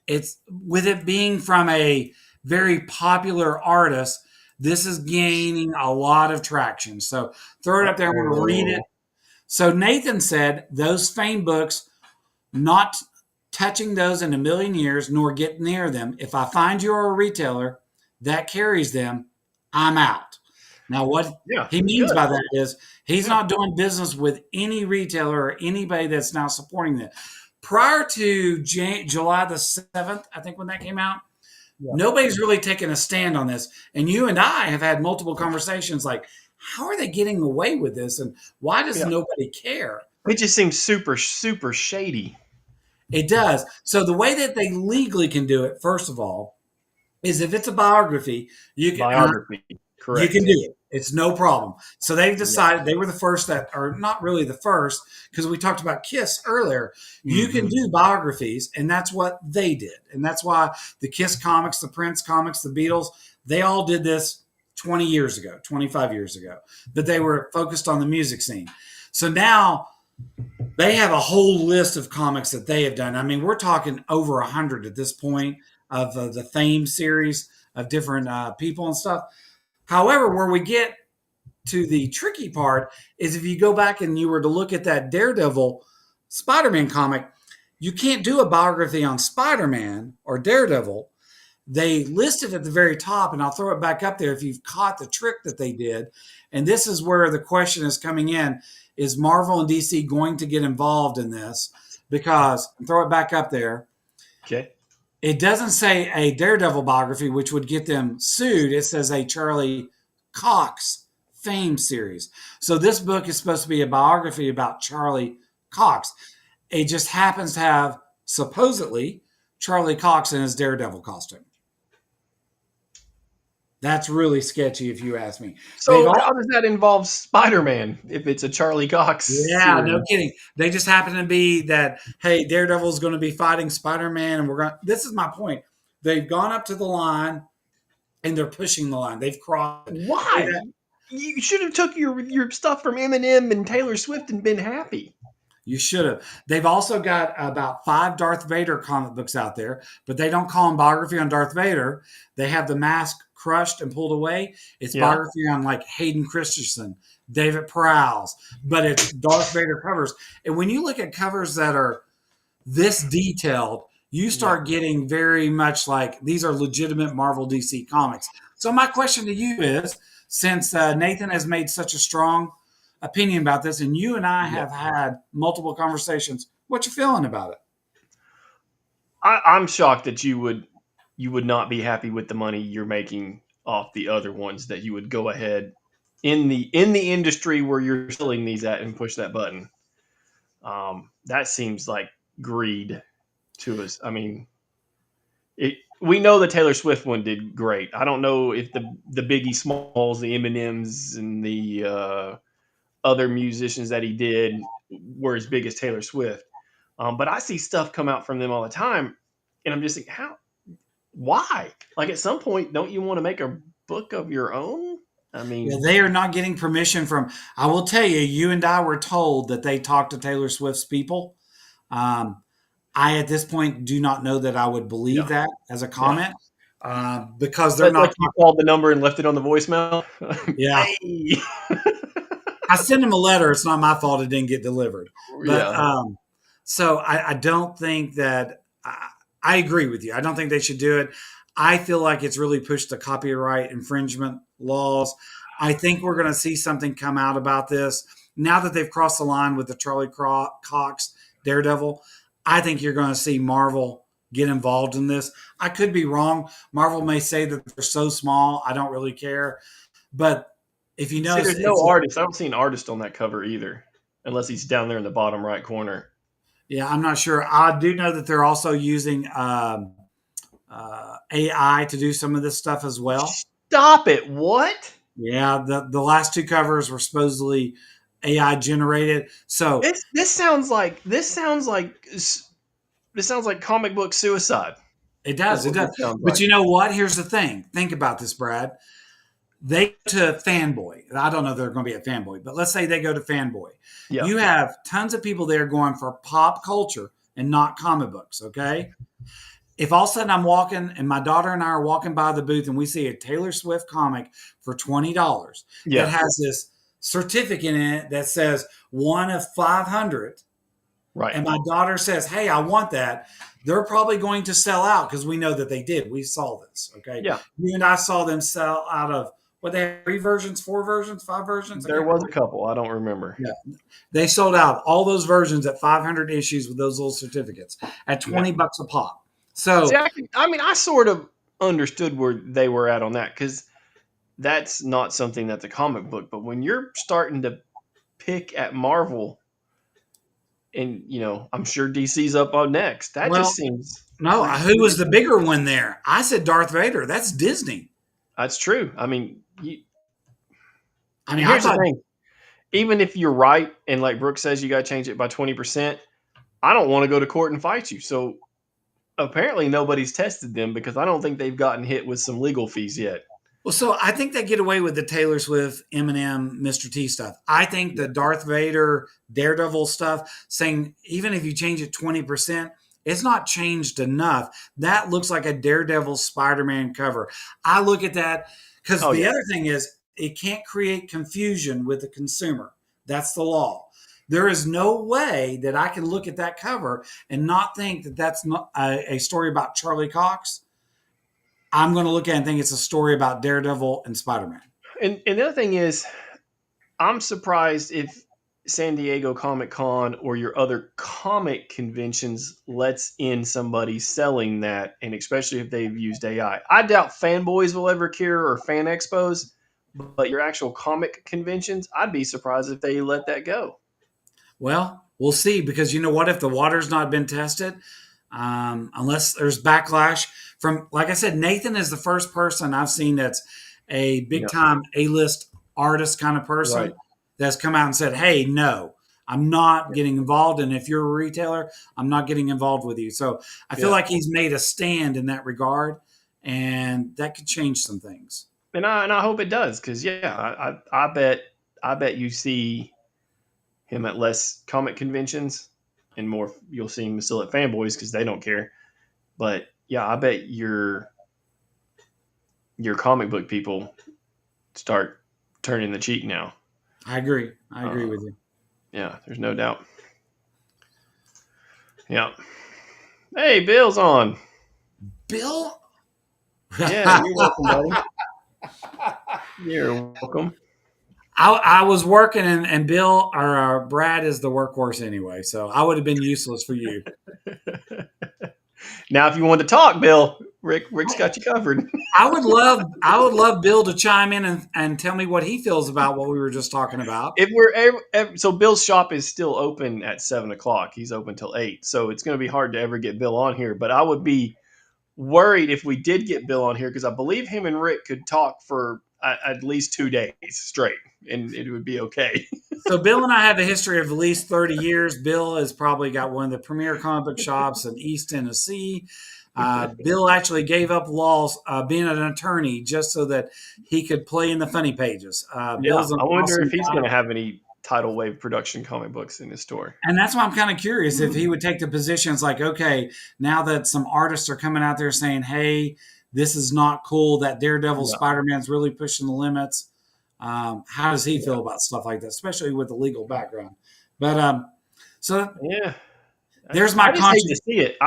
it's with it being from a very popular artist, this is gaining a lot of traction. So throw it up there. I'm going to read it. So Nathan said, those Fame books, not touching those in a million years, nor get near them. If I find you're a retailer that carries them, I'm out. Now, what he means by that is he's not doing business with any retailer or anybody that's now supporting that. Prior to July the 7th, I think when that came out, nobody's really taken a stand on this. And you and I have had multiple conversations like, how are they getting away with this? And why does nobody care? It just seems super, super shady. It does. So the way that they legally can do it, first of all, is if it's a biography, you can correct. You can do it. It's no problem. So they've decided they were the first that are not really the first because we talked about Kiss earlier. You can do biographies, and that's what they did. And that's why the Kiss comics, the Prince comics, the Beatles, they all did this 20 years ago, 25 years ago. But they were focused on the music scene. So now they have a whole list of comics that they have done. I mean, we're talking over 100 at this point of the Fame series of different people and stuff. However, where we get to the tricky part is if you go back and you were to look at that Daredevil Spider-Man comic, you can't do a biography on Spider-Man or Daredevil. They listed at the very top, and I'll throw it back up there if you've caught the trick that they did. And this is where the question is coming in. Is Marvel and DC going to get involved in this? Because, throw it back up there. Okay. It doesn't say a Daredevil biography, which would get them sued. It says a Charlie Cox Fame series. So this book is supposed to be a biography about Charlie Cox. It just happens to have, supposedly, Charlie Cox in his Daredevil costume. That's really sketchy if you ask me. So how does that involve Spider-Man if it's a Charlie Cox Yeah, series? no kidding. They just happen to be that, hey, Daredevil's going to be fighting Spider-Man, and this is my point. They've gone up to the line, and they're pushing the line. They've crossed. Why? You should have took your stuff from Eminem and Taylor Swift and been happy. You should have. They've also got about 5 Darth Vader comic books out there, but they don't call them biography on Darth Vader. They have the mask crushed and pulled away, it's biography on like Hayden Christensen, David Prowse, but it's Darth Vader covers. And when you look at covers that are this detailed, you start getting very much like these are legitimate Marvel DC comics. So my question to you is, since Nathan has made such a strong opinion about this, and you and I have had multiple conversations, what you feeling about it? I'm shocked that you would not be happy with the money you're making off the other ones, that you would go ahead in the industry where you're selling these at and push that button. That seems like greed to us. I mean, we know the Taylor Swift one did great. I don't know if the Biggie Smalls, the Eminems, and the other musicians that he did were as big as Taylor Swift. But I see stuff come out from them all the time, and I'm just like, why? Like, at some point, don't you want to make a book of your own? I mean, they are not getting permission from. I will tell you, you and I were told that they talked to Taylor Swift's people. I, at this point, do not know that I would believe that as a comment because they're not. Like you called the number and left it on the voicemail. Yeah. I sent him a letter. It's not my fault it didn't get delivered. But so I don't think that I agree with you. I don't think they should do it. I feel like it's really pushed the copyright infringement laws. I think we're going to see something come out about this now that they've crossed the line with the Charlie Cox Daredevil. I think you're going to see Marvel get involved in this. I could be wrong. Marvel may say that they're so small, I don't really care. But if you notice, there's no artist. I don't see an artist on that cover either, unless he's down there in the bottom right corner. Yeah, I'm not sure. I do know that they're also using AI to do some of this stuff as well. Stop it! What? Yeah, the last two covers were supposedly AI generated. So this sounds like comic book suicide. It does. It does. But you know what? Here's the thing. Think about this, Brad. They go to Fanboy. I don't know if they're going to be at Fanboy, but let's say they go to Fanboy. Yeah. You have tons of people there going for pop culture and not comic books, okay? If all of a sudden I'm walking and my daughter and I are walking by the booth and we see a Taylor Swift comic for $20 that has this certificate in it that says 1 of 500, right? And my daughter says, hey, I want that. They're probably going to sell out because we know that they did. We saw this, okay? Yeah. You and I saw them sell out of, what, they had 3 versions, 4 versions, 5 versions? There was a couple. I don't remember. Yeah. They sold out all those versions at 500 issues with those little certificates at $20 a pop. So, see, I sort of understood where they were at on that because that's not something that's a comic book. But when you're starting to pick at Marvel, and, I'm sure DC's up on next. That just seems... No, who was the bigger one there? I said Darth Vader. That's Disney. That's true. I mean, here's the thing. Even if you're right, and like Brooke says, you got to change it by 20%, I don't want to go to court and fight you. So apparently nobody's tested them because I don't think they've gotten hit with some legal fees yet. Well, so I think they get away with the Taylor Swift, Eminem, Mr. T stuff. I think the Darth Vader, Daredevil stuff, saying even if you change it 20%, it's not changed enough. That looks like a Daredevil Spider-Man cover. I look at that because the other thing is it can't create confusion with the consumer. That's the law. There is no way that I can look at that cover and not think that that's not a story about Charlie Cox. I'm going to look at it and think it's a story about Daredevil and Spider-Man. And the other thing is, I'm surprised if San Diego Comic-Con or your other comic conventions lets in somebody selling that, and especially if they've used AI. I doubt fanboys will ever care or fan expos, but your actual comic conventions, I'd be surprised if they let that go. Well, we'll see, because you know what? If the water's not been tested, unless there's backlash from, like I said, Nathan is the first person I've seen that's a big time A-list artist kind of person that's come out and said, hey, no, I'm not getting involved. And if you're a retailer, I'm not getting involved with you. So I feel like he's made a stand in that regard, and that could change some things. And I hope it does. Cause I bet you see him at less comic conventions and more, you'll see him still at fanboys because they don't care. But yeah, I bet you're your comic book people start turning the cheek now. I agree. I agree with you. Yeah, there's no doubt. Yeah. Hey, Bill's on. Bill? Yeah, you're welcome, buddy. You're welcome. I was working, and Bill or Brad is the workhorse anyway, so I would have been useless for you. Now, if you want to talk, Bill, Rick's got you covered. I would love Bill to chime in and tell me what he feels about what we were just talking about. If we're so Bill's shop is still open at 7:00. He's open till 8, so it's going to be hard to ever get Bill on here. But I would be worried if we did get Bill on here, because I believe him and Rick could talk for at least 2 days straight, and it would be okay. So Bill and I have a history of at least 30 years. Bill has probably got one of the premier comic book shops in East Tennessee. Bill actually gave up laws, being an attorney, just so that he could play in the funny pages. Bill's I wonder awesome if he's guy. going to have any Tidal Wave production comic books in his store. And that's why I'm kind of curious if he would take the positions like, okay, now that some artists are coming out there saying, hey, this is not cool, that Daredevil Spider-Man's really pushing the limits. How does he feel about stuff like that, especially with the legal background? But so yeah, there's my I just conscience. hate to see it.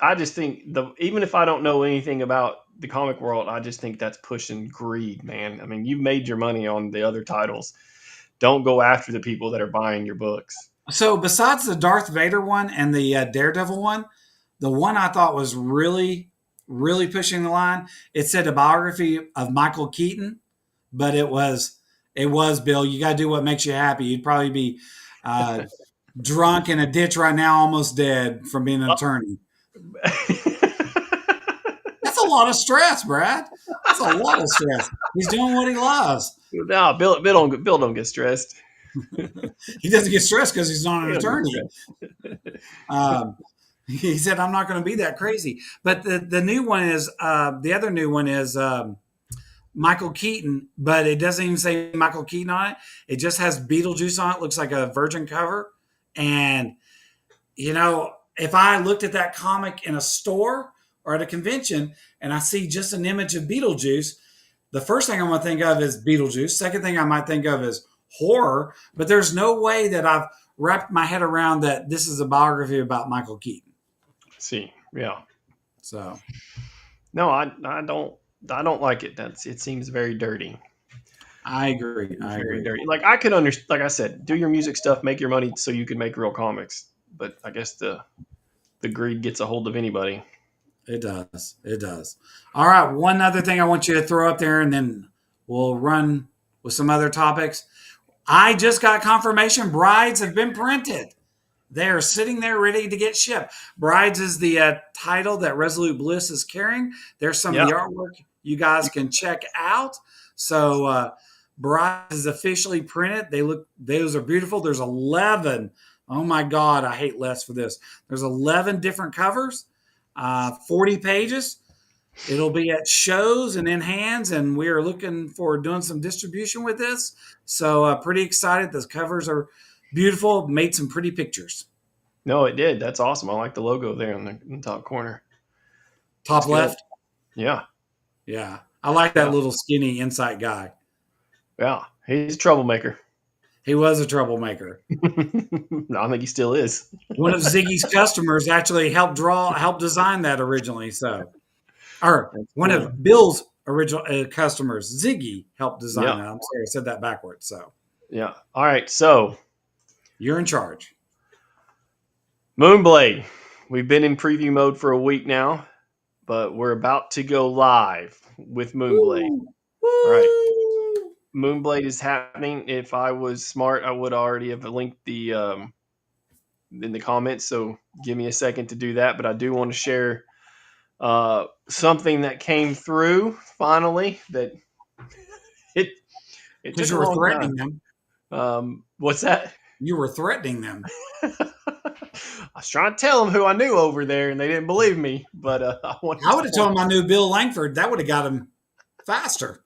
I just think even if I don't know anything about the comic world, I just think that's pushing greed, man. I mean, you've made your money on the other titles. Don't go after the people that are buying your books. So besides the Darth Vader one and the Daredevil one, the one I thought was really, really pushing the line, it said a biography of Michael Keaton, but it was Bill. You got to do what makes you happy. You'd probably be drunk in a ditch right now, almost dead from being an attorney. That's a lot of stress, Brad. That's a lot of stress. He's doing what he loves. No, Bill don't get stressed. He doesn't get stressed because he's not an attorney. He said, "I'm not going to be that crazy." But the new one is the other new one is Michael Keaton, but it doesn't even say Michael Keaton on it. It just has Beetlejuice on it. Looks like a Virgin cover. And if I looked at that comic in a store or at a convention and I see just an image of Beetlejuice, the first thing I'm going to think of is Beetlejuice. Second thing I might think of is horror. But there's no way that I've wrapped my head around that this is a biography about Michael Keaton. See, yeah. So, no, I don't like it. It seems very dirty. I agree. Very dirty. Like I could understand. Like I said, do your music stuff, make your money, so you can make real comics. But I guess the greed gets a hold of anybody. It does. It does. All right. One other thing I want you to throw up there, and then we'll run with some other topics. I just got confirmation Brides have been printed. They're sitting there ready to get shipped. Brides is the title that Resolute Bliss is carrying. There's some of the artwork you guys can check out. So Brides is officially printed. Those are beautiful. There's 11. Oh my God, I hate less for this. There's 11 different covers, 40 pages. It'll be at shows and in hands, and we are looking for doing some distribution with this. So pretty excited. Those covers are beautiful. Made some pretty pictures. No, it did. That's awesome. I like the logo there in the top corner. Top left? Yeah. Yeah. I like that little skinny insight guy. Yeah. He's a troublemaker. He was a troublemaker. No, I think he still is. One of Ziggy's customers actually helped design that originally. Or one of Bill's original customers, Ziggy, helped design that. I'm sorry, I said that backwards. So, yeah. All right. So, you're in charge. Moonblade. We've been in preview mode for a week now, but we're about to go live with Moonblade. All right. Moonblade is happening. If I was smart, I would already have linked the in the comments. So give me a second to do that. But I do want to share something that came through finally. That it took you a were long threatening time. them. What's that? You were threatening them. I was trying to tell them who I knew over there, and they didn't believe me. But I would have told them I knew Bill Langford. That would have got him faster.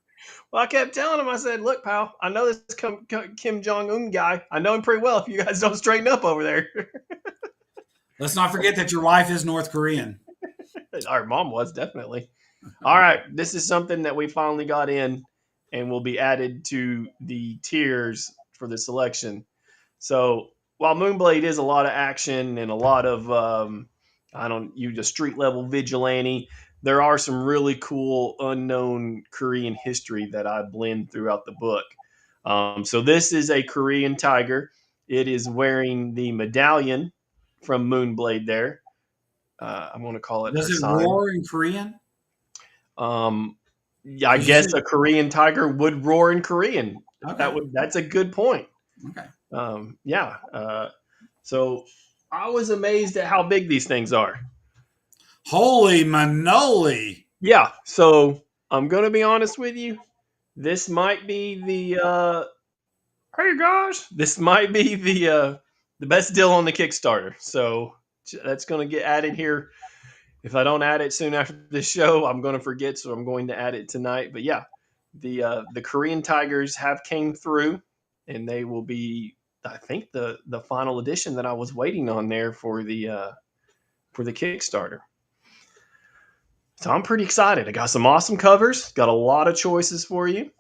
Well, I kept telling him, I said, look, pal, I know this Kim Jong-un guy. I know him pretty well if you guys don't straighten up over there. Let's not forget that your wife is North Korean. Our mom was, definitely. All right, this is something that we finally got in and will be added to the tiers for the selection. So while Moonblade is a lot of action and a lot of I don't use a street level vigilante, there are some really cool unknown Korean history that I blend throughout the book. So this is a Korean tiger. It is wearing the medallion from Moonblade. There, I'm going to call it her Does it sign. roar in Korean? Um, yeah, I Because you guess said a Korean tiger would roar in Korean. okay, That's a good point. okay. Yeah. So I was amazed at how big these things are. Holy manoli! Yeah. So I'm gonna be honest with you. This might be hey guys, this might be the best deal on the Kickstarter. So that's gonna get added here. If I don't add it soon after this show, I'm gonna forget. So I'm going to add it tonight. But yeah, the Korean Tigers have came through, and they will be. I think the final edition that I was waiting on there for the Kickstarter. So I'm pretty excited. I got some awesome covers, got a lot of choices for you.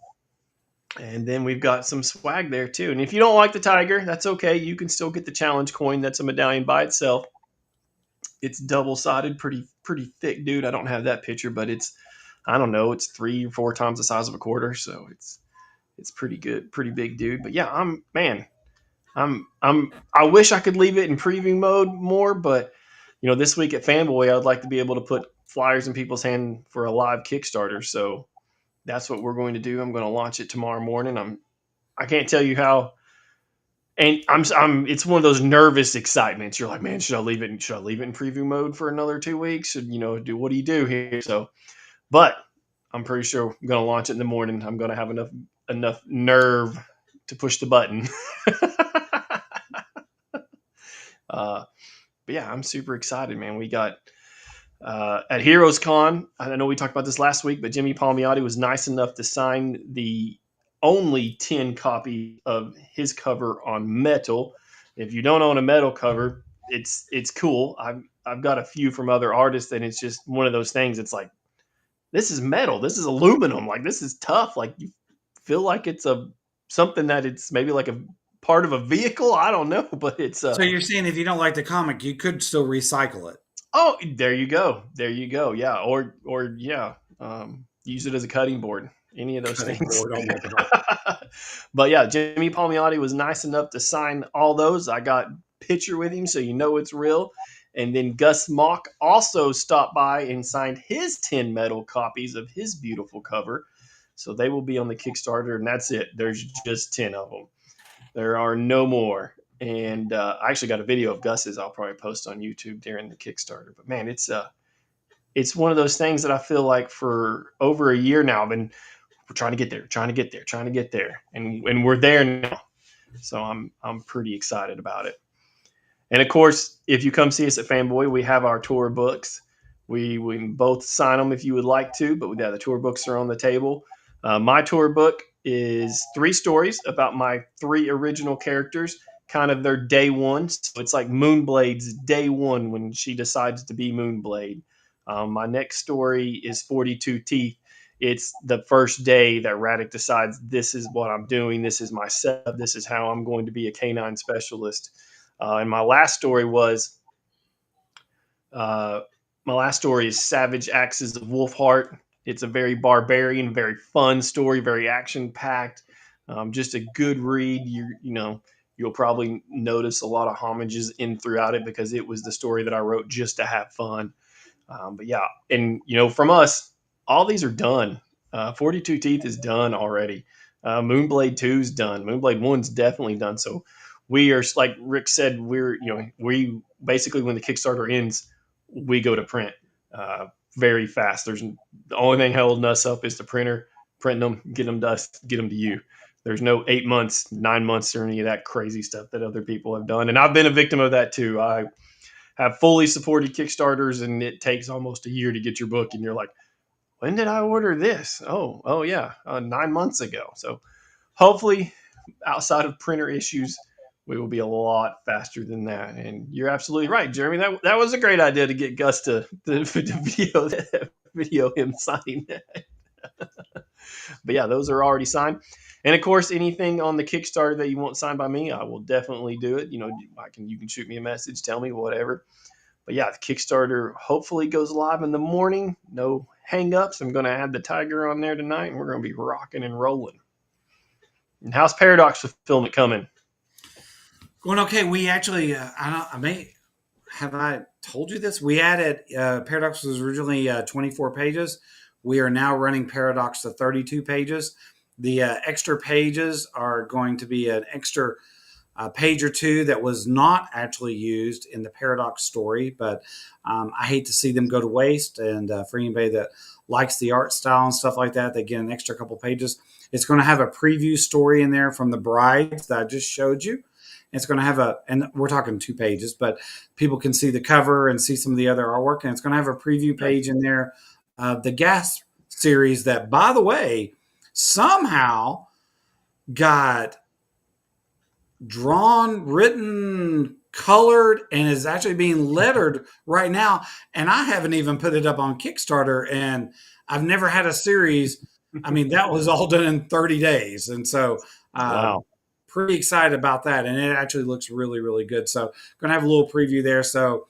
And then we've got some swag there too. And if you don't like the tiger, that's okay. You can still get the challenge coin. That's a medallion by itself. It's double sided, pretty thick, dude. I don't have that picture, but it's I don't know, it's 3 or 4 times the size of a quarter, so it's pretty good, pretty big, dude. But yeah, I wish I could leave it in preview mode more, but this week at Fanboy, I'd like to be able to put flyers in people's hand for a live Kickstarter. So that's what we're going to do. I'm going to launch it tomorrow morning. I can't tell you how, and it's one of those nervous excitements. You're like, man, should I leave it in preview mode for another 2 weeks? Should what do you do here? So, but I'm pretty sure I'm going to launch it in the morning. I'm going to have enough nerve to push the button. But yeah, I'm super excited, man. We got at Heroes Con. I know we talked about this last week, but Jimmy Palmiotti was nice enough to sign the only 10 copy of his cover on metal. If you don't own a metal cover, it's cool. I've got a few from other artists, and it's just one of those things. It's like, this is metal. This is aluminum. Like, this is tough. Like, you feel like it's something that it's maybe like a part of a vehicle. I don't know, but it's So you're saying if you don't like the comic, you could still recycle it? oh, there you go. There you go. Yeah. Or yeah. Use it as a cutting board. Any of those things. Board, oh my God. But yeah, Jimmy Palmiotti was nice enough to sign all those. I got picture with him, so it's real. And then Gus Mock also stopped by and signed his 10 metal copies of his beautiful cover. So they will be on the Kickstarter, and that's it. There's just 10 of them. There are no more. And I actually got a video of Gus's I'll probably post on YouTube during the Kickstarter. But man, it's one of those things that I feel like for over a year now, we're trying to get there, and we're there now. So I'm pretty excited about it. And of course, if you come see us at Fanboy, we have our tour books. We can both sign them if you would like to, but yeah, the tour books are on the table. My tour book is 3 stories about my 3 original characters, kind of their day one. So it's like Moonblade's day one when she decides to be Moonblade. My next story is 42 Teeth. It's the first day that Raddick decides, this is what I'm doing. This is my setup. This is how I'm going to be a canine specialist. And my last story is Savage Axes of Wolfheart. It's a very barbarian, very fun story, very action packed. Just a good read. You'll probably notice a lot of homages in throughout it because it was the story that I wrote just to have fun. But yeah, and from us, all these are done. 42 Teeth is done already. Moonblade 2 is done. Moonblade 1's definitely done. So we are, like Rick said, we basically, when the Kickstarter ends, we go to print very fast. The only thing holding us up is the printer, printing them, get them to you. There's no 8 months, 9 months, or any of that crazy stuff that other people have done. And I've been a victim of that too. I have fully supported Kickstarters, and it takes almost a year to get your book. And you're like, when did I order this? Oh yeah, 9 months ago. So hopefully, outside of printer issues, we will be a lot faster than that. And you're absolutely right, Jeremy. That was a great idea to get Gus to video him signing that. But yeah, those are already signed. And of course, anything on the Kickstarter that you want signed by me, I will definitely do it. You can shoot me a message, tell me whatever. But yeah, the Kickstarter hopefully goes live in the morning. No hang-ups. I'm going to add the tiger on there tonight, and we're going to be rocking and rolling. And how's Paradox fulfillment coming? Going okay. We actually, have I told you this? We added Paradox was originally 24 pages. We are now running Paradox to 32 pages. The extra pages are going to be an extra page or two that was not actually used in the Paradox story, but I hate to see them go to waste. And for anybody that likes the art style and stuff like that, they get an extra couple pages. It's going to have a preview story in there from the brides that I just showed you. It's going to have and we're talking 2 pages, but people can see the cover and see some of the other artwork. And it's going to have a preview page in there of the gas series that, by the way, somehow got drawn, written, colored, and is actually being lettered right now. And I haven't even put it up on Kickstarter, and I've never had a series. I mean, that was all done in 30 days. And so, wow. Pretty excited about that. And it actually looks really, really good. So going to have a little preview there. So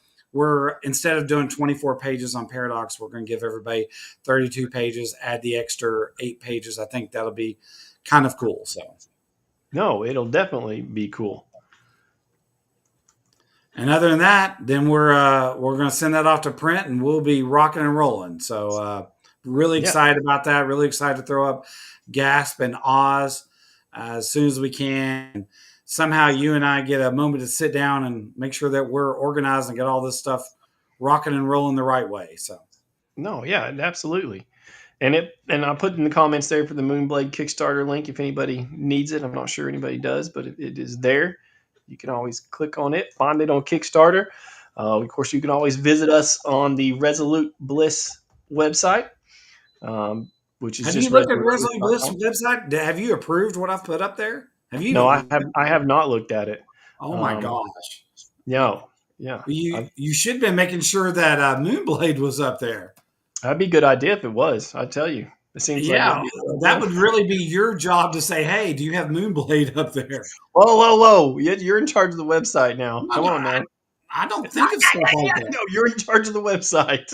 instead of doing 24 pages on Paradox, we're going to give everybody 32 pages, add the extra 8 pages. I think that'll be kind of cool. So no, it'll definitely be cool. And other than that, then we're going to send that off to print, and we'll be rocking and rolling. So really excited about that. Really excited to throw up Gasp and Oz as soon as we can. Somehow you and I get a moment to sit down and make sure that we're organized and get all this stuff rocking and rolling the right way. So, no, yeah, absolutely. And I put in the comments there for the Moonblade Kickstarter link if anybody needs it. I'm not sure anybody does, but it is there. You can always click on it, find it on Kickstarter. Of course, you can always visit us on the Resolute Bliss website. Which is have just you looked at Resolute Bliss website? Have you approved what I've put up there? Have you? No, I have not looked at it. Oh my gosh! No, yeah. You should have been making sure that Moonblade was up there. That'd be a good idea if it was. I tell you, it seems that would really be your job to say, "Hey, do you have Moonblade up there?" Whoa! You're in charge of the website now. Come on, man. I don't think of stuff like that. No, you're in charge of the website.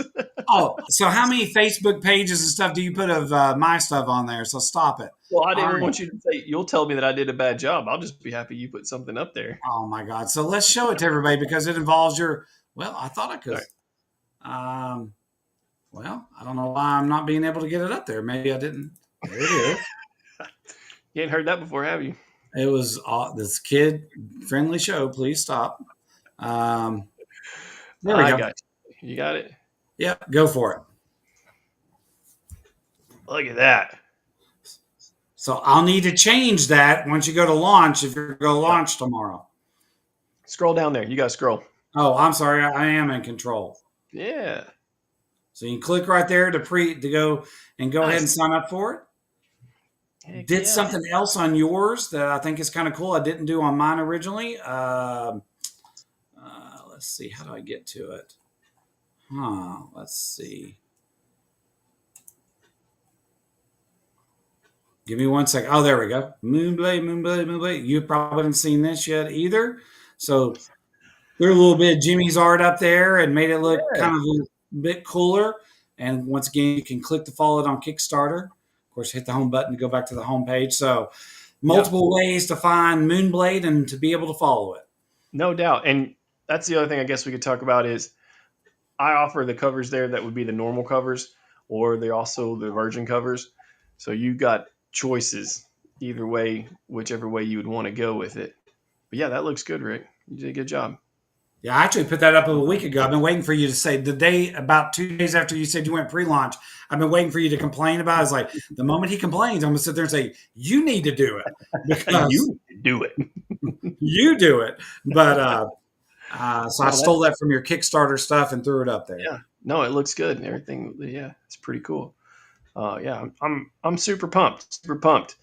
Oh, so how many Facebook pages and stuff do you put of my stuff on there? So stop it. Well, I didn't want you to say, you'll tell me that I did a bad job. I'll just be happy you put something up there. Oh, my God. So let's show it to everybody because it involves I thought I could. Right. Well, I don't know why I'm not being able to get it up there. Maybe I didn't. There it is. You ain't heard that before, have you? It was this kid-friendly show. Please stop. There we go. Got you. You got it? Yep, go for it. Look at that. So I'll need to change that once you go to launch if you're going to launch tomorrow. Scroll down there. You got to scroll. Oh, I'm sorry. I am in control. Yeah. So you can click right there to go ahead and sign up for it. Heck Did something else on yours that I think is kind of cool. I didn't do on mine originally. Let's see. How do I get to it? Let's see. Give me 1 second. Oh, there we go. Moonblade. You probably haven't seen this yet either. So there's a little bit of Jimmy's art up there and made it look kind of a bit cooler. And once again, you can click to follow it on Kickstarter. Of course, hit the home button to go back to the home page. So multiple ways to find Moonblade and to be able to follow it. No doubt. And that's the other thing I guess we could talk about is I offer the covers there that would be the normal covers, or they're also the virgin covers. So you got choices either way, whichever way you would want to go with it. But yeah, that looks good, Rick. You did a good job. Yeah, I actually put that up a week ago. I've been waiting for you to say about 2 days after you said you went pre-launch. I've been waiting for you to complain about it. It's like the moment he complains, I'm going to sit there and say, you need to do it. Because you do it. You do it. But so I stole that from your Kickstarter stuff and threw it up there. Yeah. No, it looks good and everything. Yeah, it's pretty cool. Yeah, I'm super pumped.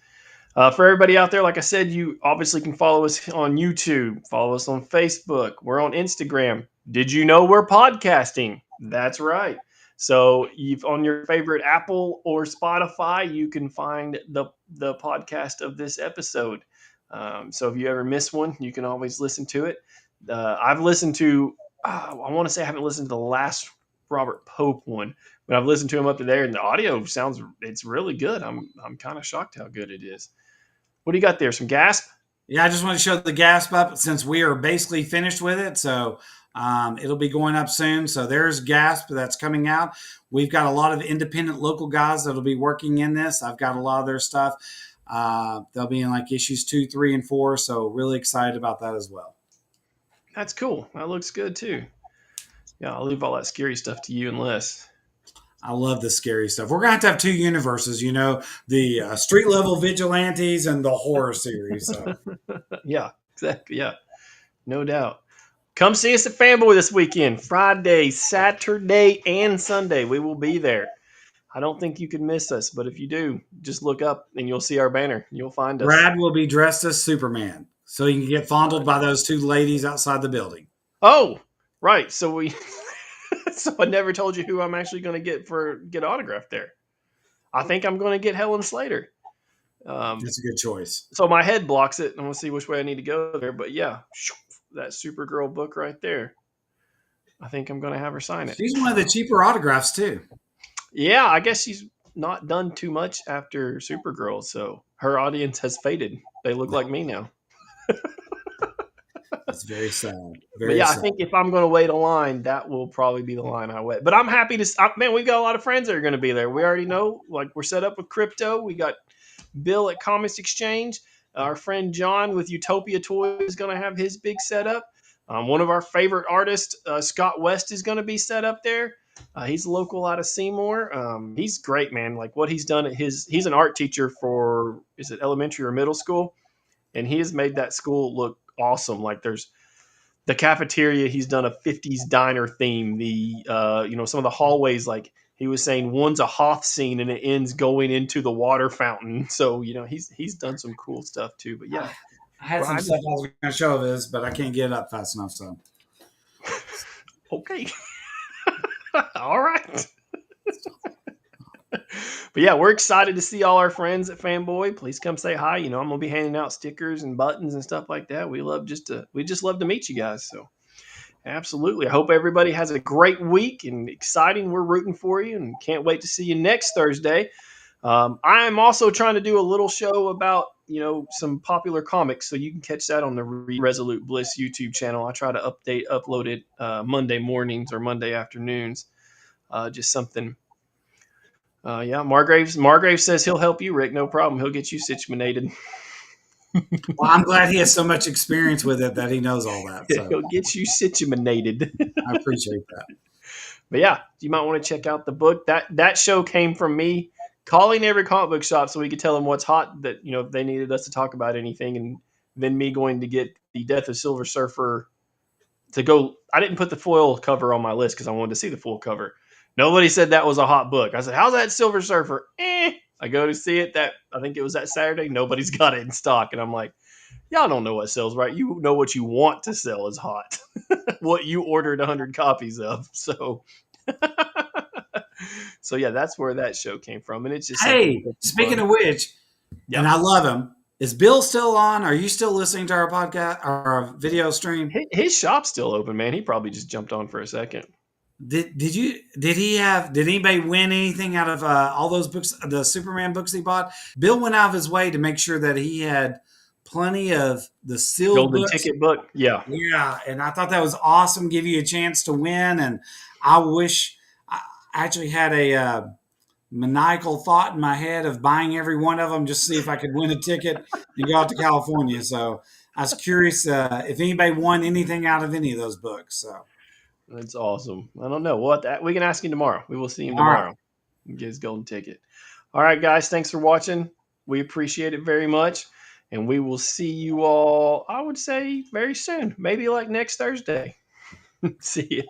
For everybody out there, like I said, you obviously can follow us on YouTube, follow us on Facebook. We're on Instagram. Did you know we're podcasting? That's right. So you've on your favorite Apple or Spotify, you can find the podcast of this episode. So if you ever miss one, you can always listen to it. I've listened to, I want to say I haven't listened to the last Robert Pope one, but I've listened to him up to there, and the audio it's really good. I'm kind of shocked how good it is. What do you got there? Some gasp? Yeah, I just want to show the gasp up since we are basically finished with it. So it'll be going up soon. So there's gasp that's coming out. We've got a lot of independent local guys that'll be working in this. I've got a lot of their stuff. They'll be in like issues 2, 3, and 4. So really excited about that as well. That's cool. That looks good too. Yeah, I'll leave all that scary stuff to you and Les. I love the scary stuff. We're going to have 2 universes, the street level vigilantes and the horror series. So. Yeah, exactly. Yeah, no doubt. Come see us at Fanboy this weekend, Friday, Saturday, and Sunday. We will be there. I don't think you can miss us, but if you do, just look up and you'll see our banner. You'll find us. Brad will be dressed as Superman, so he can get fondled by those 2 ladies outside the building. Oh, right. So so I never told you who I'm actually going to get autographed there. I think I'm going to get Helen Slater. That's a good choice. So my head blocks it, and we'll see which way I need to go there. But yeah, that Supergirl book right there. I think I'm going to have her sign it. She's one of the cheaper autographs too. Yeah, I guess she's not done too much after Supergirl, so her audience has faded. They look like me now. That's very sad. But yeah, sad. I think if I'm going to wait a line, that will probably be the line I wait. But I'm happy to. Man, we've got a lot of friends that are going to be there. We already know, like we're set up with crypto. We got Bill at Comics Exchange. Our friend John with Utopia Toys is going to have his big setup. One of our favorite artists, Scott West, is going to be set up there. He's local out of Seymour. He's great, man. Like what he's done at he's an art teacher for, is it elementary or middle school? And he has made that school look awesome. Like there's the cafeteria. He's done a 50s diner theme. The, some of the hallways, like he was saying, one's a Hoth scene and it ends going into the water fountain. So, he's done some cool stuff too, but yeah. I had some stuff I was going to show this, but I can't get it up fast enough. So, okay. All right. But yeah, we're excited to see all our friends at Fanboy. Please come say hi. I'm gonna be handing out stickers and buttons and stuff like that. We just love to meet you guys. So absolutely. I hope everybody has a great week and exciting. We're rooting for you and can't wait to see you next Thursday. I am also trying to do a little show about, some popular comics. So you can catch that on the Resolute Bliss YouTube channel. I try to upload it Monday mornings or Monday afternoons. Just something. Margraves says he'll help you, Rick. No problem. He'll get you situated. Well, I'm glad he has so much experience with it that he knows all that. So. He'll get you situated. I appreciate that. But yeah, you might want to check out the book. That show came from me calling every comic book shop so we could tell them what's hot, that if they needed us to talk about anything, and then me going to get the Death of Silver Surfer to go. I didn't put the foil cover on my list because I wanted to see the full cover. Nobody said that was a hot book. I said, how's that Silver Surfer? I go to see it. I think it was that Saturday. Nobody's got it in stock. And I'm like, y'all don't know what sells, right? You know what you want to sell is hot. What you ordered 100 copies of. So yeah, that's where that show came from. And it's just, hey, speaking of which, and I love him. Is Bill still on? Are you still listening to our podcast, our video stream? His shop's still open, man. He probably just jumped on for a second. Did anybody win anything out of all those books, the Superman books he bought? Bill went out of his way to make sure that he had plenty of the sealed golden books. Ticket book. Yeah. And I thought that was awesome. Give you a chance to win. And I wish I actually had a maniacal thought in my head of buying every one of them just to see if I could win a ticket and go out to California. So I was curious if anybody won anything out of any of those books. So. That's awesome. I don't know. We can ask him tomorrow. We will see him tomorrow. Get his golden ticket. All right, guys. Thanks for watching. We appreciate it very much. And we will see you all, I would say, very soon. Maybe like next Thursday. See ya.